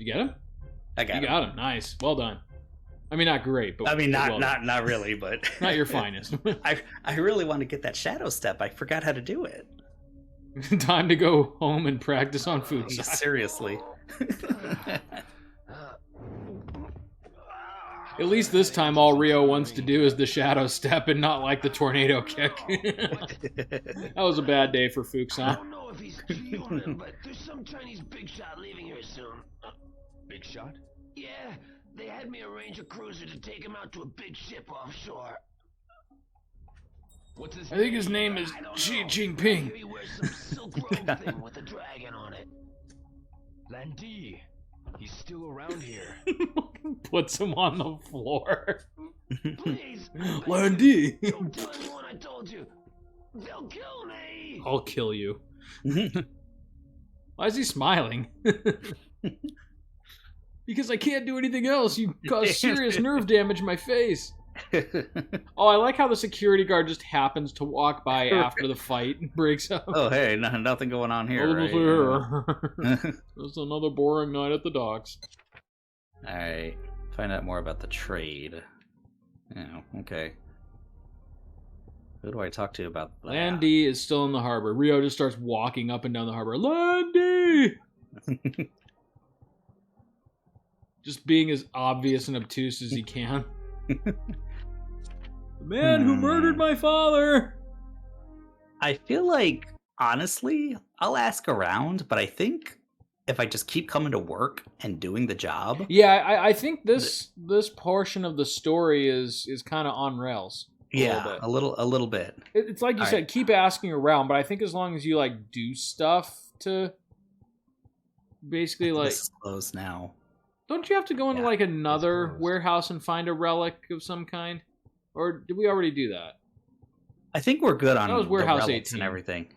get him? I got him. You got him. Nice. Well done. I mean, not great, but I mean, well not really, but not your finest. I really want to get that shadow step. I forgot how to do it. Time to go home and practice on food. Seriously. At least this time, all Ryo wants to do is the shadow step and not like the tornado kick. That was a bad day for I Fukusan. don't know if he's human, but there's some Chinese big shot leaving here soon. Big shot? Yeah, they had me arrange a cruiser to take him out to a big ship offshore. What's his I think his name is I don't Xi know. Jinping. He wears some silk robe thing with a dragon on it. Landy. He's still around here. Puts him on the floor. Please, Landy. don't tell anyone I told you. They'll kill me. I'll kill you. Why is he smiling? Because I can't do anything else. You cause serious nerve damage in my face. Oh, I like how the security guard just happens to walk by after the fight and breaks up. Oh, hey, nothing going on here, right? Just another boring night at the docks. Alright, find out more about the trade. Oh, okay. Who do I talk to about that? Landy is still in the harbor. Ryo just starts walking up and down the harbor. Landy! Just being as obvious and obtuse as he can. The man who murdered my father! I feel like, honestly, I'll ask around, but I think if I just keep coming to work and doing the job... Yeah, I think this portion of the story is kind of on rails. A little bit. It's like you said, keep asking around, but I think as long as you, like, do stuff to basically, like... This is closed now. Don't you have to go into, like, another warehouse and find a relic of some kind? Or did we already do that? I think we're good on That was the Warehouse relics 18. and everything.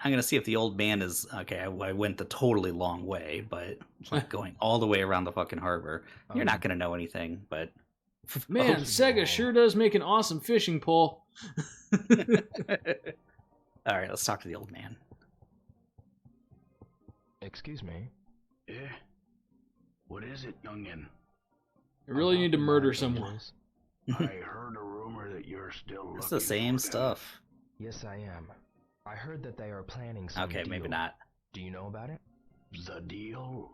I'm going to see if the old man is... Okay, I went the totally long way, but like going all the way around the fucking harbor. You're not going to know anything, but... Man, Sega sure does make an awesome fishing pole. Alright, let's talk to the old man. Excuse me. Yeah? What is it, youngin? I really need to murder someone. I heard a rumor that you're still looking It's the same for them. stuff. Yes, I am. I heard that they are planning some Okay, maybe deal. not. Do you know about it? The deal?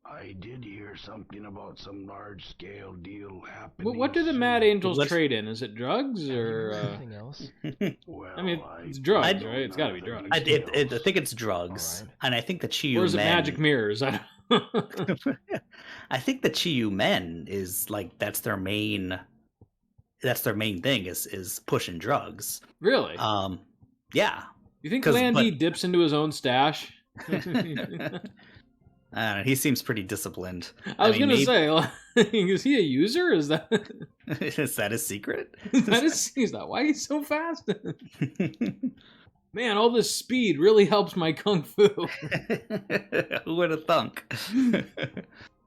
I did hear something about some large-scale deal happening. What do the Mad Angels trade in? Is it drugs or anything else? Well, I mean, it's drugs, right? It's got to be drugs. I think it's drugs, right. and I think the Chiyu Or is it Men. magic mirrors? I don't... I think the Chiyu Men is like that's their main thing is pushing drugs. Really? Yeah. You think Landy dips into his own stash? I don't know, he seems pretty disciplined. I was gonna say, like, is he a user? Is that is that his secret? is that why he's so fast? Man, all this speed really helps my kung fu. Who would have thunk?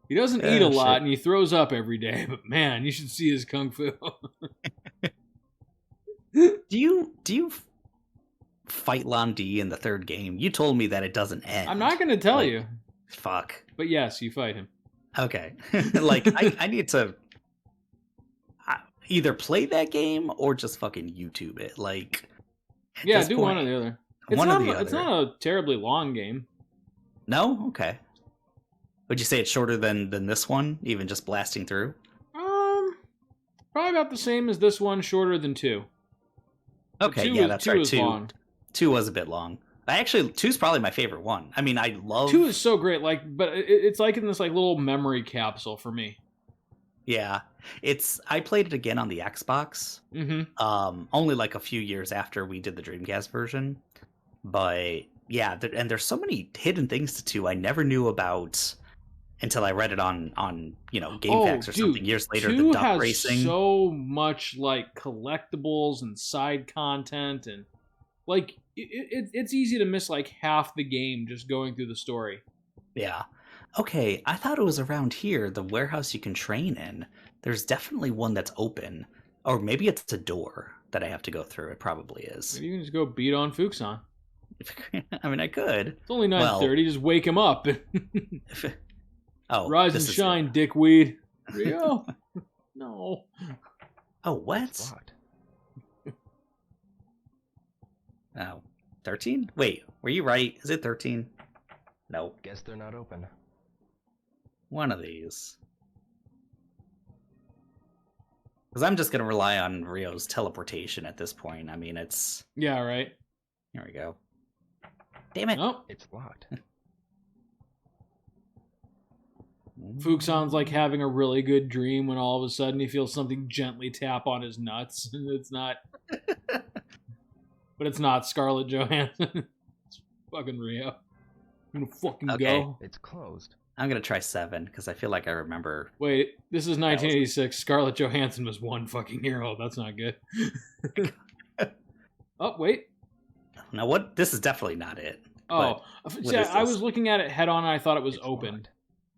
He doesn't eat a lot and he throws up every day, but man, you should see his kung fu. Do you fight Landy in the third game? You told me that it doesn't end. I'm not gonna tell you. Fuck. But yes, you fight him. Okay. Like, I need to either play that game or just fucking YouTube it. Like, yeah, do one or the other. It's It's not a terribly long game. No? Okay. Would you say it's shorter than this one, even just blasting through? Probably about the same as this one, shorter than 2. Okay, yeah, that's right. 2 was a bit long. 2's probably my favorite one. I mean, I love 2 is so great, but it's like in this like little memory capsule for me. Yeah, I played it again on the Xbox. Mm-hmm. Only like a few years after we did the Dreamcast version, but yeah, and there's so many hidden things to 2 I never knew about until I read it on GameFAQs or something years later. 2 the duck has racing, so much like collectibles and side content, and like it's easy to miss like half the game just going through the story. Yeah. Okay, I thought it was around here, the warehouse you can train in. There's definitely one that's open. Or maybe it's a door that I have to go through. It probably is. Maybe you can just go beat on Fuxan. I mean, I could. It's only 9:30. Just wake him up. Oh, rise and shine, dickweed. Rio? No. Oh, what? Oh, 13? Wait, were you right? Is it 13? No. Guess they're not open. One of these. Because I'm just going to rely on Rio's teleportation at this point. I mean, it's... Yeah, right. Here we go. Damn it. Oh. It's locked. Fuxan's like having a really good dream when all of a sudden he feels something gently tap on his nuts. It's not... But it's not Scarlett Johansson. It's fucking Rio. I'm gonna fucking go. It's closed. I'm going to try 7, because I feel like I remember... Wait, this is 1986. Scarlett Johansson was one fucking hero. That's not good. Oh, wait. Now, what? This is definitely not it. Oh, see, I was looking at it head on and I thought it was open.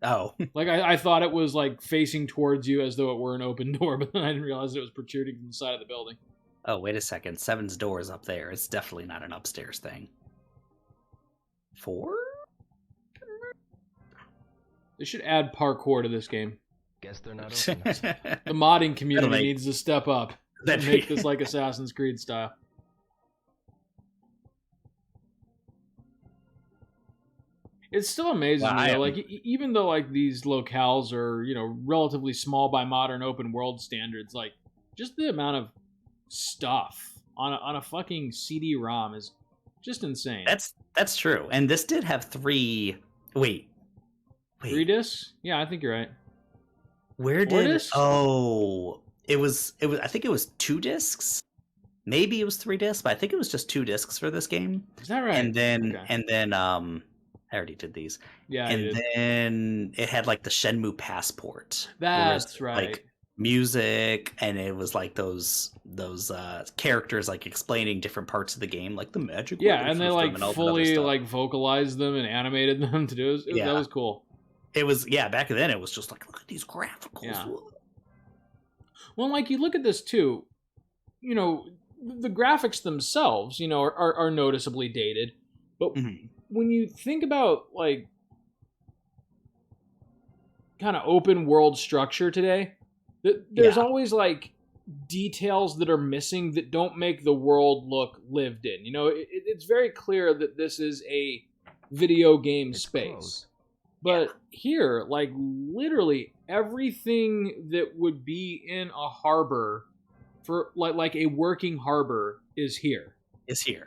Oh. Like, I thought it was, like, facing towards you as though it were an open door, but then I didn't realize it was protruding from the side of the building. Oh, wait a second. 7's door is up there. It's definitely not an upstairs thing. 4? They should add parkour to this game. Guess they're not open. The modding community needs to step up and make this like Assassin's Creed style. It's still amazing, like even though like these locales are, relatively small by modern open world standards, like just the amount of stuff on a fucking CD-ROM is just insane. That's true. And this did have 3 Wait. 3 discs? Yeah, I think you're right. Where 4 did discs? Oh, it was I think it was 2 discs. Maybe it was 3 discs, but I think it was just 2 discs for this game. Is that right? And then I already did these. Yeah. And then it had like the Shenmue passport. That's right. Like music, and it was like those characters like explaining different parts of the game, like the magic. Yeah, and they like fully like vocalized them and animated them to do it. That was cool. It was back then it was just like, look at these graphicals. Yeah. Well, like you look at this too, the graphics themselves, are noticeably dated, but when you think about like kind of open world structure today, there's always like details that are missing that don't make the world look lived in. It's very clear that this is a video game space. Closed. But here, like, literally everything that would be in a harbor for like a working harbor is here.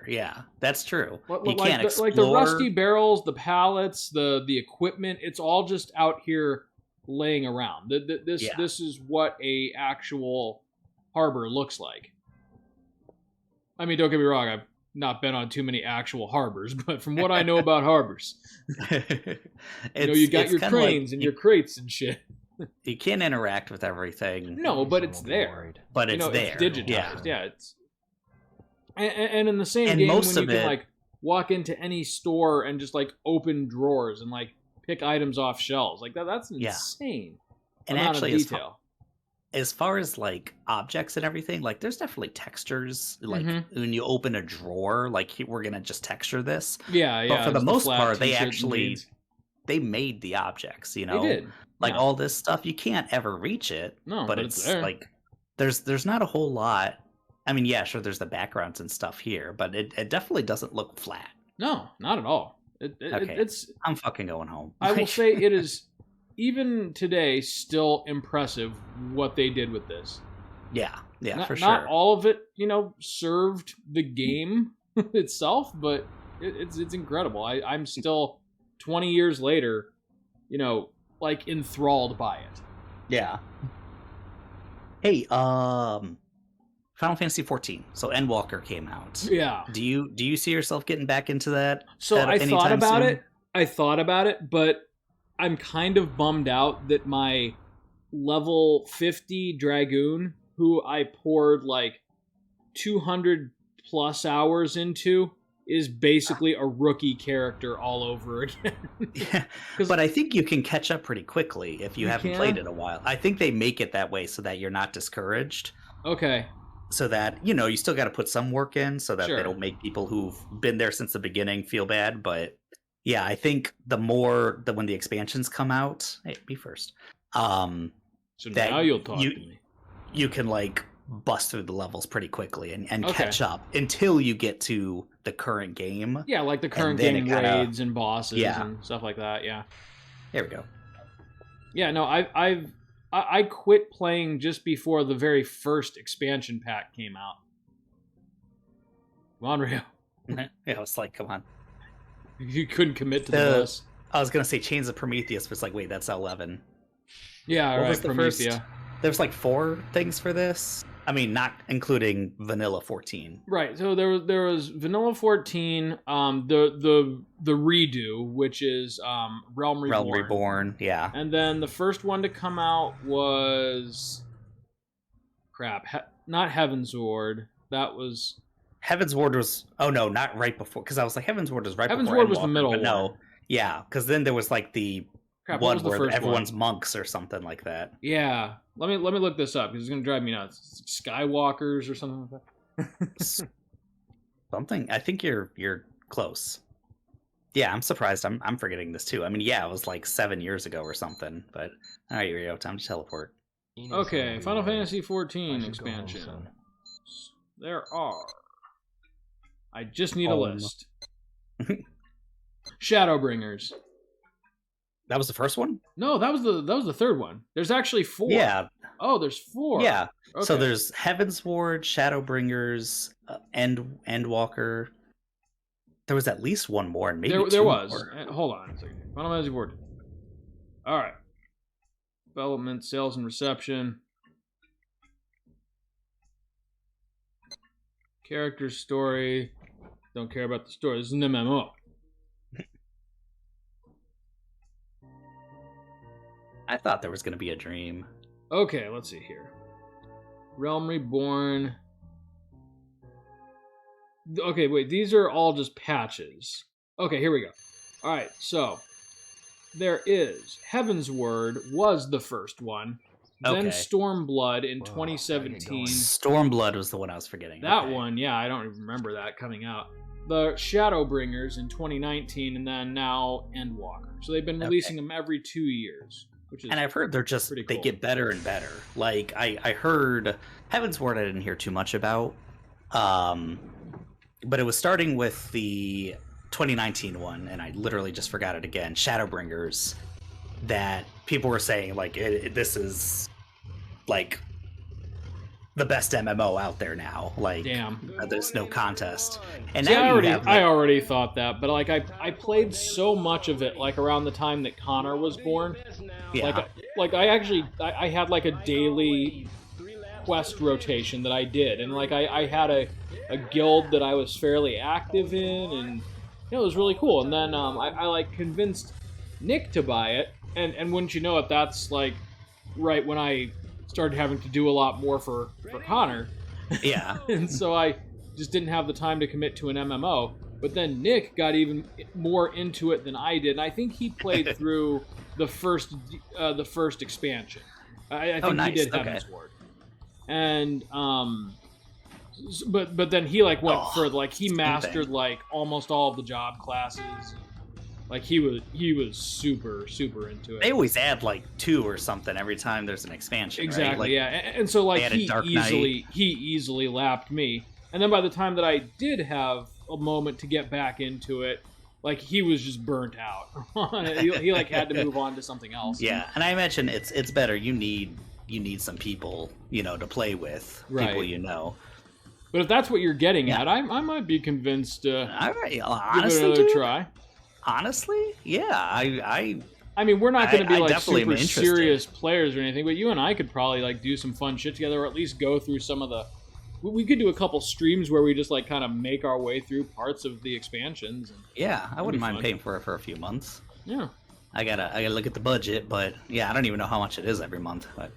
Yeah, that's true. You can't explore... like the rusty barrels, the pallets, the equipment. It's all just out here laying around. This is what a actual harbor looks like. I mean, don't get me wrong. I've not been on too many actual harbors, but from what I know about harbors, you got your cranes and your crates and shit. You can't interact with everything. No, but it's there. But it's there. It's digitized. Yeah, it's. And in the same game, when you can like walk into any store and just like open drawers and like pick items off shelves, like that's insane. And actually, as far as like objects and everything, like there's definitely textures. Like when you open a drawer, like we're gonna just texture this. Yeah. But for the most part, they made the objects. You know, they did. Like all this stuff, you can't ever reach it. No, but it's there. Like there's not a whole lot. I mean, yeah, sure, there's the backgrounds and stuff here, but it definitely doesn't look flat. No, not at all. It's. I'm fucking going home. I will say it is, even today, still impressive what they did with this. Yeah, for sure. Not all of it, served the game itself, but it's incredible. I'm still 20 years later, like enthralled by it. Yeah. Hey, Final Fantasy 14. So Endwalker came out. Yeah. Do you see yourself getting back into that? So I thought about it. I thought about it, but I'm kind of bummed out that my level 50 Dragoon, who I poured like 200 plus hours into, is basically a rookie character all over again. Yeah, but I think you can catch up pretty quickly if you haven't played it a while. I think they make it that way so that you're not discouraged. Okay. So that, you still got to put some work in so that they don't make people who've been there since the beginning feel bad. But yeah, I think when the expansions come out, hey, me first. So now you'll talk to me. You can like bust through the levels pretty quickly and catch up until you get to the current game. Yeah, like the current game raids and bosses and stuff like that. Yeah. There we go. Yeah, no, I quit playing just before the very first expansion pack came out. Come on, Rio. Yeah, I was like, come on. You couldn't commit to the bus. I was going to say Chains of Prometheus, but it's like, wait, that's 11. Yeah, what right, was the Prometheus. First? There's like 4 things for this. I mean, not including Vanilla 14. Right. So there was Vanilla 14, the redo, which is Realm Reborn. Realm Reborn, yeah. And then the first one to come out was not Heavensward. That was Heavensward was not right before, because I was like Heavensward was right before. Heavensward was the middle one. No, yeah, because then there was like the one where everyone's monks or something like that. Yeah. Let me look this up because it's gonna drive me nuts. Skywalkers or something like that. Something. I think you're close. Yeah, I'm surprised. I'm forgetting this too. I mean, yeah, it was like 7 years ago or something. But all right, Rio, time to teleport. Okay, Final Fantasy 14 expansion. There are. I just need a list. Shadowbringers. That was the first one? No, that was the third one. There's actually 4. Yeah. Oh, there's 4. Yeah. Okay. So there's Heavensward, Shadowbringers, Endwalker. There was at least one more, and maybe there was. More. Hold on a second. Final Fantasy 14. All right. Development, sales, and reception. Character story. Don't care about the story. This is an MMO. I thought there was going to be a dream. Okay, let's see here. Realm Reborn. Okay, wait. These are all just patches. Okay, here we go. All right, so there is Heavensward was the first one. Then Stormblood in 2017. Stormblood was the one I was forgetting. That one, yeah, I don't even remember that coming out. The Shadowbringers in 2019, and then now Endwalker. So they've been releasing them every 2 years. And I've heard they're just cool. They get better and better. Like I heard Heavensward I didn't hear too much about. But it was starting with the 2019 one, and I literally just forgot it again, Shadowbringers, that people were saying like this is like the best MMO out there now. Like, damn, there's no contest. And see, now I already thought that, but like I played so much of it like around the time that Connor was born. Yeah. Like I had like a daily quest rotation that I did, and like I had a guild that I was fairly active in, and it was really cool. And then I like convinced Nick to buy it, and wouldn't you know it, that's like right when I started having to do a lot more for Connor. Yeah. And so I just didn't have the time to commit to an MMO. But then Nick got even more into it than I did, and I think he played through the first expansion. I think nice. he did Heaven's Ward. And but then he like went further. Like he mastered like almost all of the job classes. Like he was super into it. They always add like 2 or something every time there's an expansion. Exactly, right? Like, yeah. And so like he easily lapped me. And then by the time that I did have a moment to get back into it, like he was just burnt out. he like had to move on to something else. Yeah, and I imagine it's better. You need some people, to play with, right. People you know. But if that's what you're getting at, I might be convinced to honestly, give it another try. Honestly, yeah, I mean, we're not going to be like super interested. serious players or anything, but you and I could probably like do some fun shit together, or at least go through some of the. We could do a couple streams where we just like kind of make our way through parts of the expansions. And yeah, I wouldn't mind paying for it for a few months. Yeah, I gotta look at the budget, but yeah, I don't even know how much it is every month. But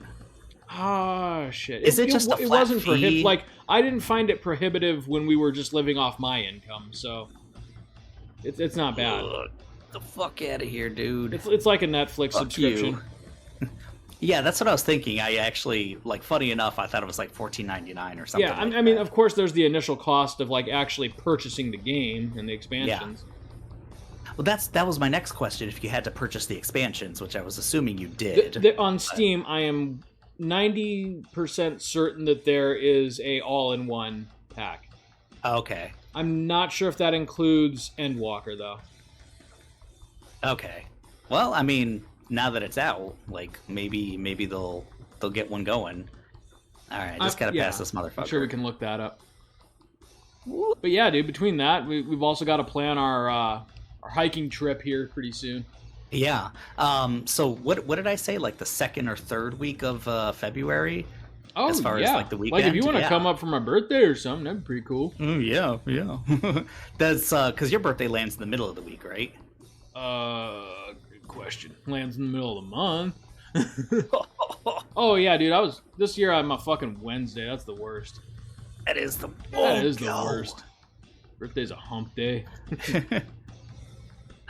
shit! Is it just a flat It wasn't fee? like I didn't find it prohibitive when we were just living off my income, so it's not bad. Ugh, the fuck out of here, dude! It's like a Netflix fuck subscription. Yeah, that's what I was thinking. I actually, like, funny enough, I thought it was like $14.99 or something. Yeah, I mean, of course, there's the initial cost of like actually purchasing the game and the expansions. Yeah. Well, that was my next question. If you had to purchase the expansions, which I was assuming you did, on Steam, I am 90% certain that there is a all-in-one pack. Okay. I'm not sure if that includes Endwalker though. Okay. Well, I mean, now that it's out, like maybe they'll get one going. All right, just gotta pass this motherfucker. I'm sure we can look that up. But yeah, dude, between that, we've also got to plan our hiking trip here pretty soon. Yeah. So what did I say? Like the second or third week of February? Oh, as far as like the weekend. Like if you want to come up for my birthday or something, that'd be pretty cool. Yeah. That's because your birthday lands in the middle of the week, right? Good question. Lands in the middle of the month. Oh yeah, dude. This year I'm a fucking Wednesday. That's the worst. That is the worst. Birthday's a hump day.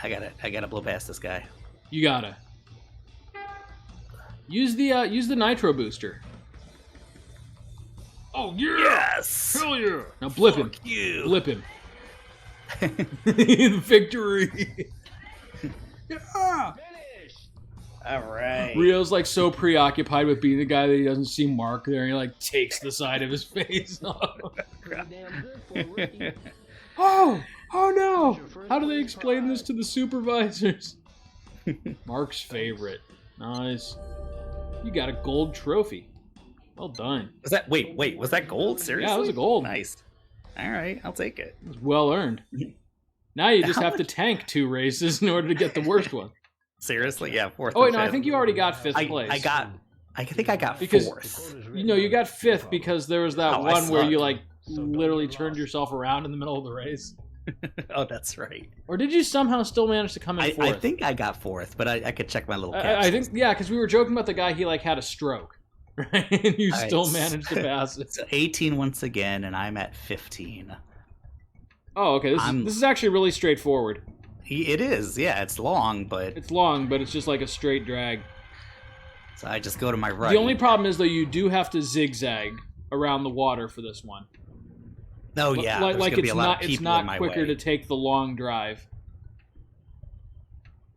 I gotta blow past this guy. You gotta use the nitro booster. Oh yeah! Yes! Hell yeah! Now blip him. You. Blip him. Victory! Yeah! All right. Rio's like so preoccupied with being the guy that he doesn't see Mark there, and he like takes the side of his face off. Oh no! How do they explain this to the supervisors? Mark's favorite. Nice. You got a gold trophy. Well done. Was that was that gold? Seriously? Yeah, it was a gold. Nice. All right, I'll take it. It was well earned. Now you just have to tank 2 races in order to get the worst one. Seriously? Yeah, 4th. Oh wait, no, I think you already got 5th place. I think I got because 4th. You got 5th because there was that one where you like literally turned yourself around in the middle of the race. Oh, that's right. Or did you somehow still manage to come in 4th? I think I got 4th, but I could check my little captions. I think, yeah, because we were joking about the guy, he like had a stroke, right? And you still managed to pass it. So 18 once again, and I'm at 15. Oh, okay. This is actually really straightforward. It is, yeah. It's long, but it's just like a straight drag. So I just go to my right. The only problem is though you do have to zigzag around the water for this one. Oh yeah, like it's not quicker to take the long drive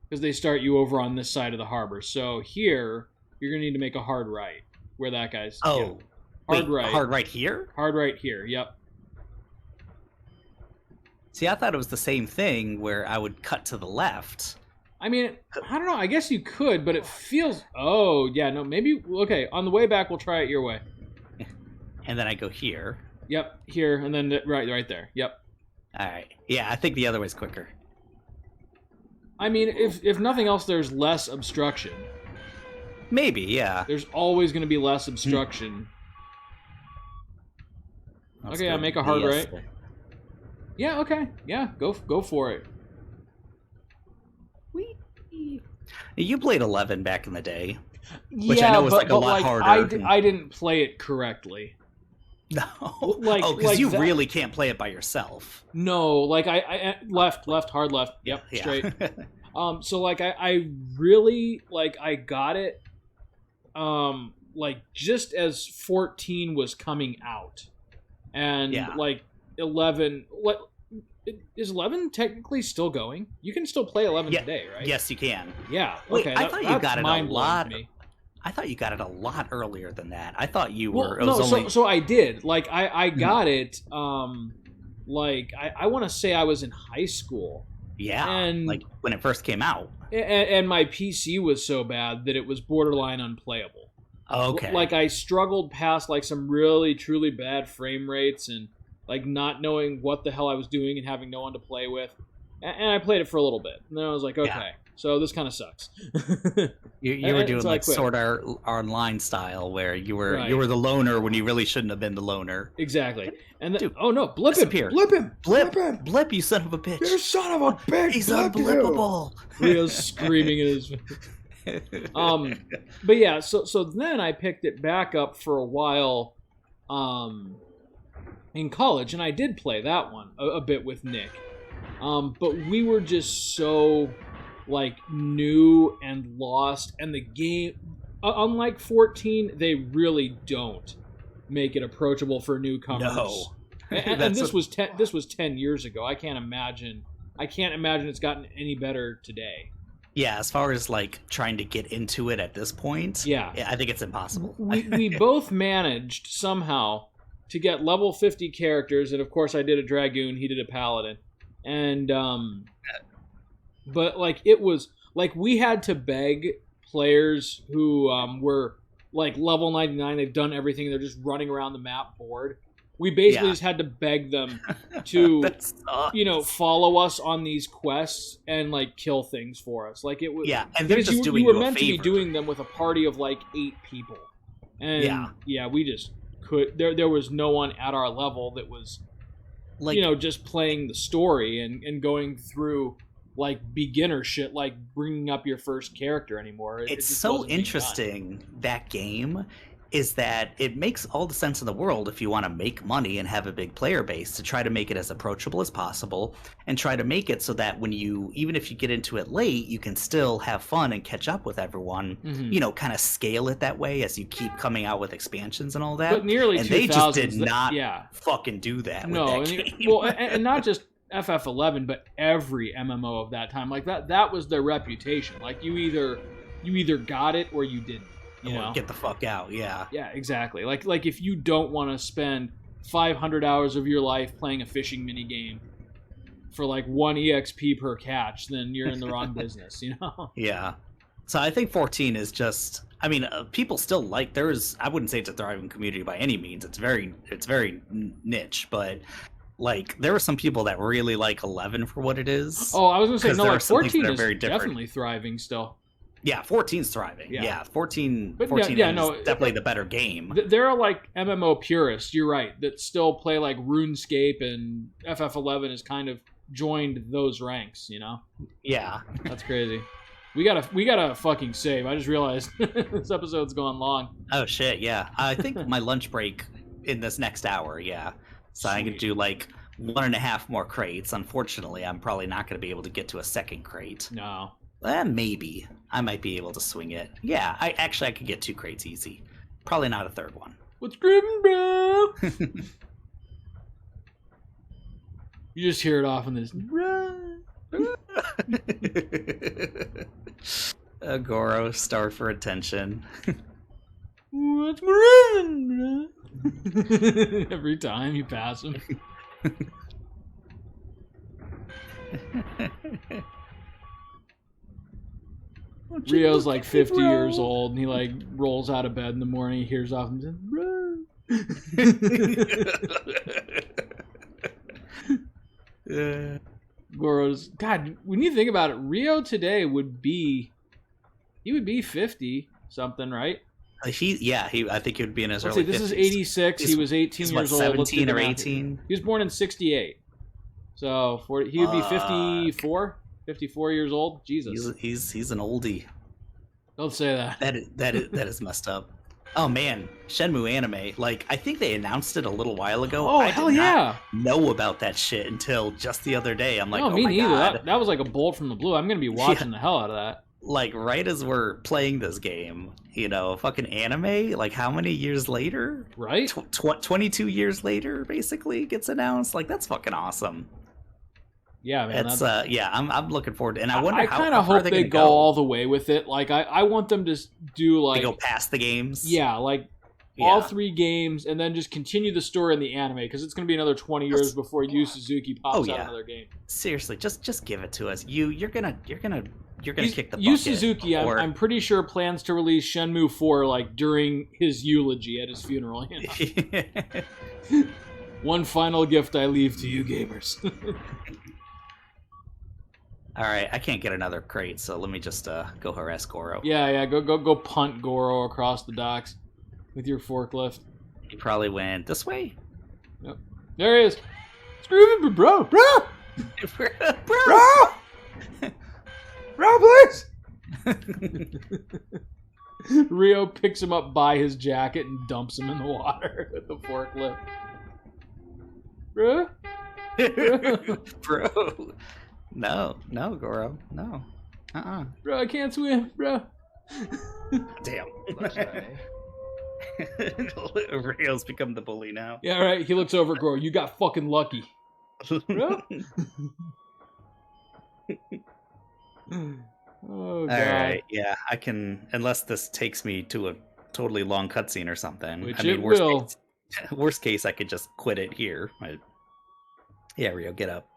because they start you over on this side of the harbor. So here you're gonna need to make a hard right where that guy's. Oh, hard right. Hard right here. Hard right here. Yep. See, I thought it was the same thing where I would cut to the left. I mean, I don't know. I guess you could, but it feels... Oh, yeah, no, maybe... Okay, on the way back, we'll try it your way. And then I go here. Yep, here, and then right there. Yep. All right. Yeah, I think the other way's quicker. I mean, if nothing else, there's less obstruction. Maybe, yeah. There's always going to be less obstruction. Okay, I'll make a hard right. Yeah, okay. Yeah, go for it. You played 11 back in the day, which I know was like a lot harder. I didn't play it correctly. No, because you really can't play it by yourself. No, like I left, hard left. Yep, straight. So like I really like I got it, like just as 14 was coming out, and like 11. What is 11 technically still going? You can still play 11 today, right? Yes, you can. Yeah. Wait, okay. I thought you got it a lot. I thought you got it a lot earlier than that. I thought you were. So I did. Like I got it. Like I want to say I was in high school. Yeah. And like when it first came out. And my PC was so bad that it was borderline unplayable. Okay. Like I struggled past like some really truly bad frame rates and like not knowing what the hell I was doing and having no one to play with. And I played it for a little bit. And then I was like, okay. So this kind of sucks. you were doing like Sword Art Online style, where you were the loner when you really shouldn't have been the loner. Exactly. And then, oh no, blip him! Blip! You son of a bitch! You son of a bitch! He's unblippable. Rio's screaming in his. But yeah, so then I picked it back up for a while, in college, and I did play that one a bit with Nick. But we were just so like new and lost, and the game, unlike 14, they really don't make it approachable for newcomers. No, and this was 10 years ago. I can't imagine it's gotten any better today. Yeah, as far as like trying to get into it at this point, yeah, I think it's impossible. We both managed somehow to get level 50 characters, and of course I did a Dragoon, he did a Paladin. And but like it was like we had to beg players who were like level 99, they've done everything, they're just running around the map bored. We basically just had to beg them to follow us on these quests and like kill things for us. Like it was and they're just doing you were meant to be doing them with a party of like 8 people. And we just could there was no one at our level that was like just playing the story and going through like beginner shit, like bringing up your first character anymore. It's so interesting, that game, is that it makes all the sense in the world if you want to make money and have a big player base to try to make it as approachable as possible and try to make it so that when even if you get into it late, you can still have fun and catch up with everyone, kind of scale it that way as you keep coming out with expansions and all that. But nearly and they just did not fucking do that. No, with that game. Well, and not just FF11, but every MMO of that time. Like that was their reputation. Like you either got it or you didn't. You know? Get the fuck out, yeah. Yeah, exactly. Like if you don't want to spend 500 hours of your life playing a fishing mini game for like 1 EXP per catch, then you're in the wrong business, you know? Yeah. So I think 14 is just, I mean, people still like, I wouldn't say it's a thriving community by any means. It's very niche, but like there are some people that really like 11 for what it is. Oh, I was going to say, no, like 14 is definitely thriving still. Yeah, 14's thriving. Yeah, 14 is definitely the better game. There are like MMO purists, you're right, that still play like RuneScape, and FF11 has kind of joined those ranks, you know? Yeah. That's crazy. We gotta fucking save. I just realized this episode's going long. Oh shit, yeah. I think my lunch break in this next hour, yeah. So I can do like 1.5 more crates. Unfortunately, I'm probably not going to be able to get to a second crate. No. Maybe. I might be able to swing it. Yeah, I could get 2 crates easy. Probably not a third one. What's gripping, bro? You just hear it off in this. Goro, star for attention. What's gripping, bro? Every time you pass him. Rio's like 50 years old, and he like rolls out of bed in the morning. He hears off and says, Goro's, God, when you think about it, Rio today would be 50 something, right? I think he would be in his Let's early see, this 50s. is 86. He was 18 years old. 17 or 18? He was born in 68. So he would be 54 years old. Jesus. He's an oldie. Don't say that. That is messed up. Oh man, Shenmue Anime. Like, I think they announced it a little while ago. Oh, I hell did yeah. not know about that shit until just the other day. I'm like, no, oh me my neither. God. That was like a bolt from the blue. I'm going to be watching the hell out of that. Like, right as we're playing this game, fucking anime, like, how many years later? Right? 22 years later, basically, gets announced. Like, that's fucking awesome. Yeah, man. It's I'm looking forward to it. And I wonder I how kind of hope they go all the way with it. Like, I want them to do, like... They go past the games? Yeah, like, all 3 games, and then just continue the story in the anime, because it's going to be another 20 years before Yu Suzuki pops out another game. Seriously, just give it to us. You're gonna kick the bucket. Yu Suzuki, I'm pretty sure, plans to release Shenmue 4 like during his eulogy at his funeral. One final gift I leave to you gamers. All right, I can't get another crate, so let me just go harass Goro. Yeah, go punt Goro across the docks with your forklift. He probably went this way. Yep. There he is. Screw it, bro. bro. Bro, please! Rio picks him up by his jacket and dumps him in the water with the forklift. Bro? Bro. No, Goro. No. Bro, I can't swim, bro. Damn. Rio's become the bully now. Yeah, right. He looks over at Goro. You got fucking lucky. Bro? Oh, God. Alright, yeah, I can, unless this takes me to a totally long cutscene or something. Which it will. Worst case, I could just quit it here. Yeah, Rio, get up.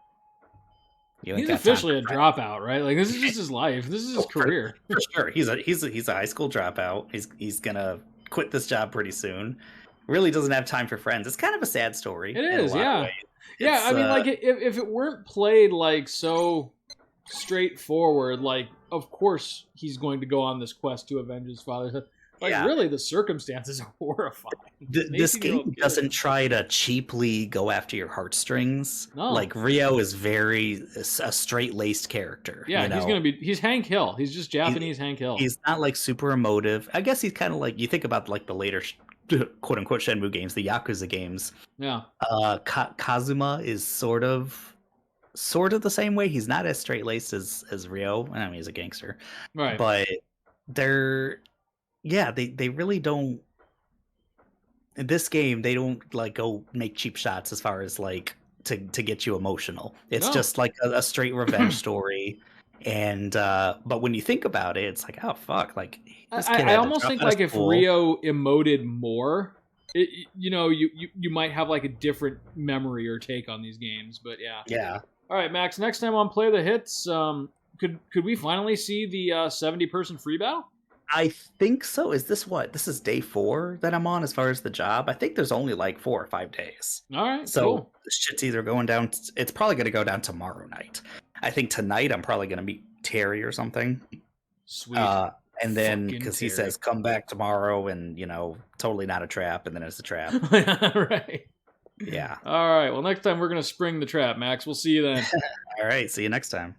He's officially a dropout, right? Like, this is just his life. This is his career. For sure. He's a high school dropout. He's gonna quit this job pretty soon. Really doesn't have time for friends. It's kind of a sad story. It is, yeah. Yeah, I mean, like, if it weren't played, like, so straightforward, like, of course he's going to go on this quest to avenge his father. Like, really, the circumstances are horrifying. This game doesn't try to cheaply go after your heartstrings. No. Like, Rio is a straight-laced character. Yeah, he's Hank Hill. He's just Japanese Hank Hill. He's not, like, super emotive. I guess he's kind of like, you think about, like, the later quote-unquote Shenmue games, the Yakuza games. Yeah. Kazuma is sort of the same way. He's not as straight-laced as Rio. I mean, he's a gangster. Right. But they really don't. In this game, they don't like go make cheap shots as far as like to get you emotional. It's just like a straight revenge story. And but when you think about it, it's like, oh fuck, like I almost think like if Rio emoted more, you might have like a different memory or take on these games. But yeah. All right, Max. Next time on Play the Hits, could we finally see the 70-person free battle? I think so. Is this what? This is day 4 that I'm on as far as the job. I think there's only like 4 or 5 days. All right, so cool. The shit's either going down. It's probably going to go down tomorrow night. I think tonight I'm probably going to meet Terry or something. Sweet. And then because he says come back tomorrow, and totally not a trap, and then it's a trap. Right. Yeah. All right. Well, next time we're going to spring the trap, Max. We'll see you then. All right. See you next time.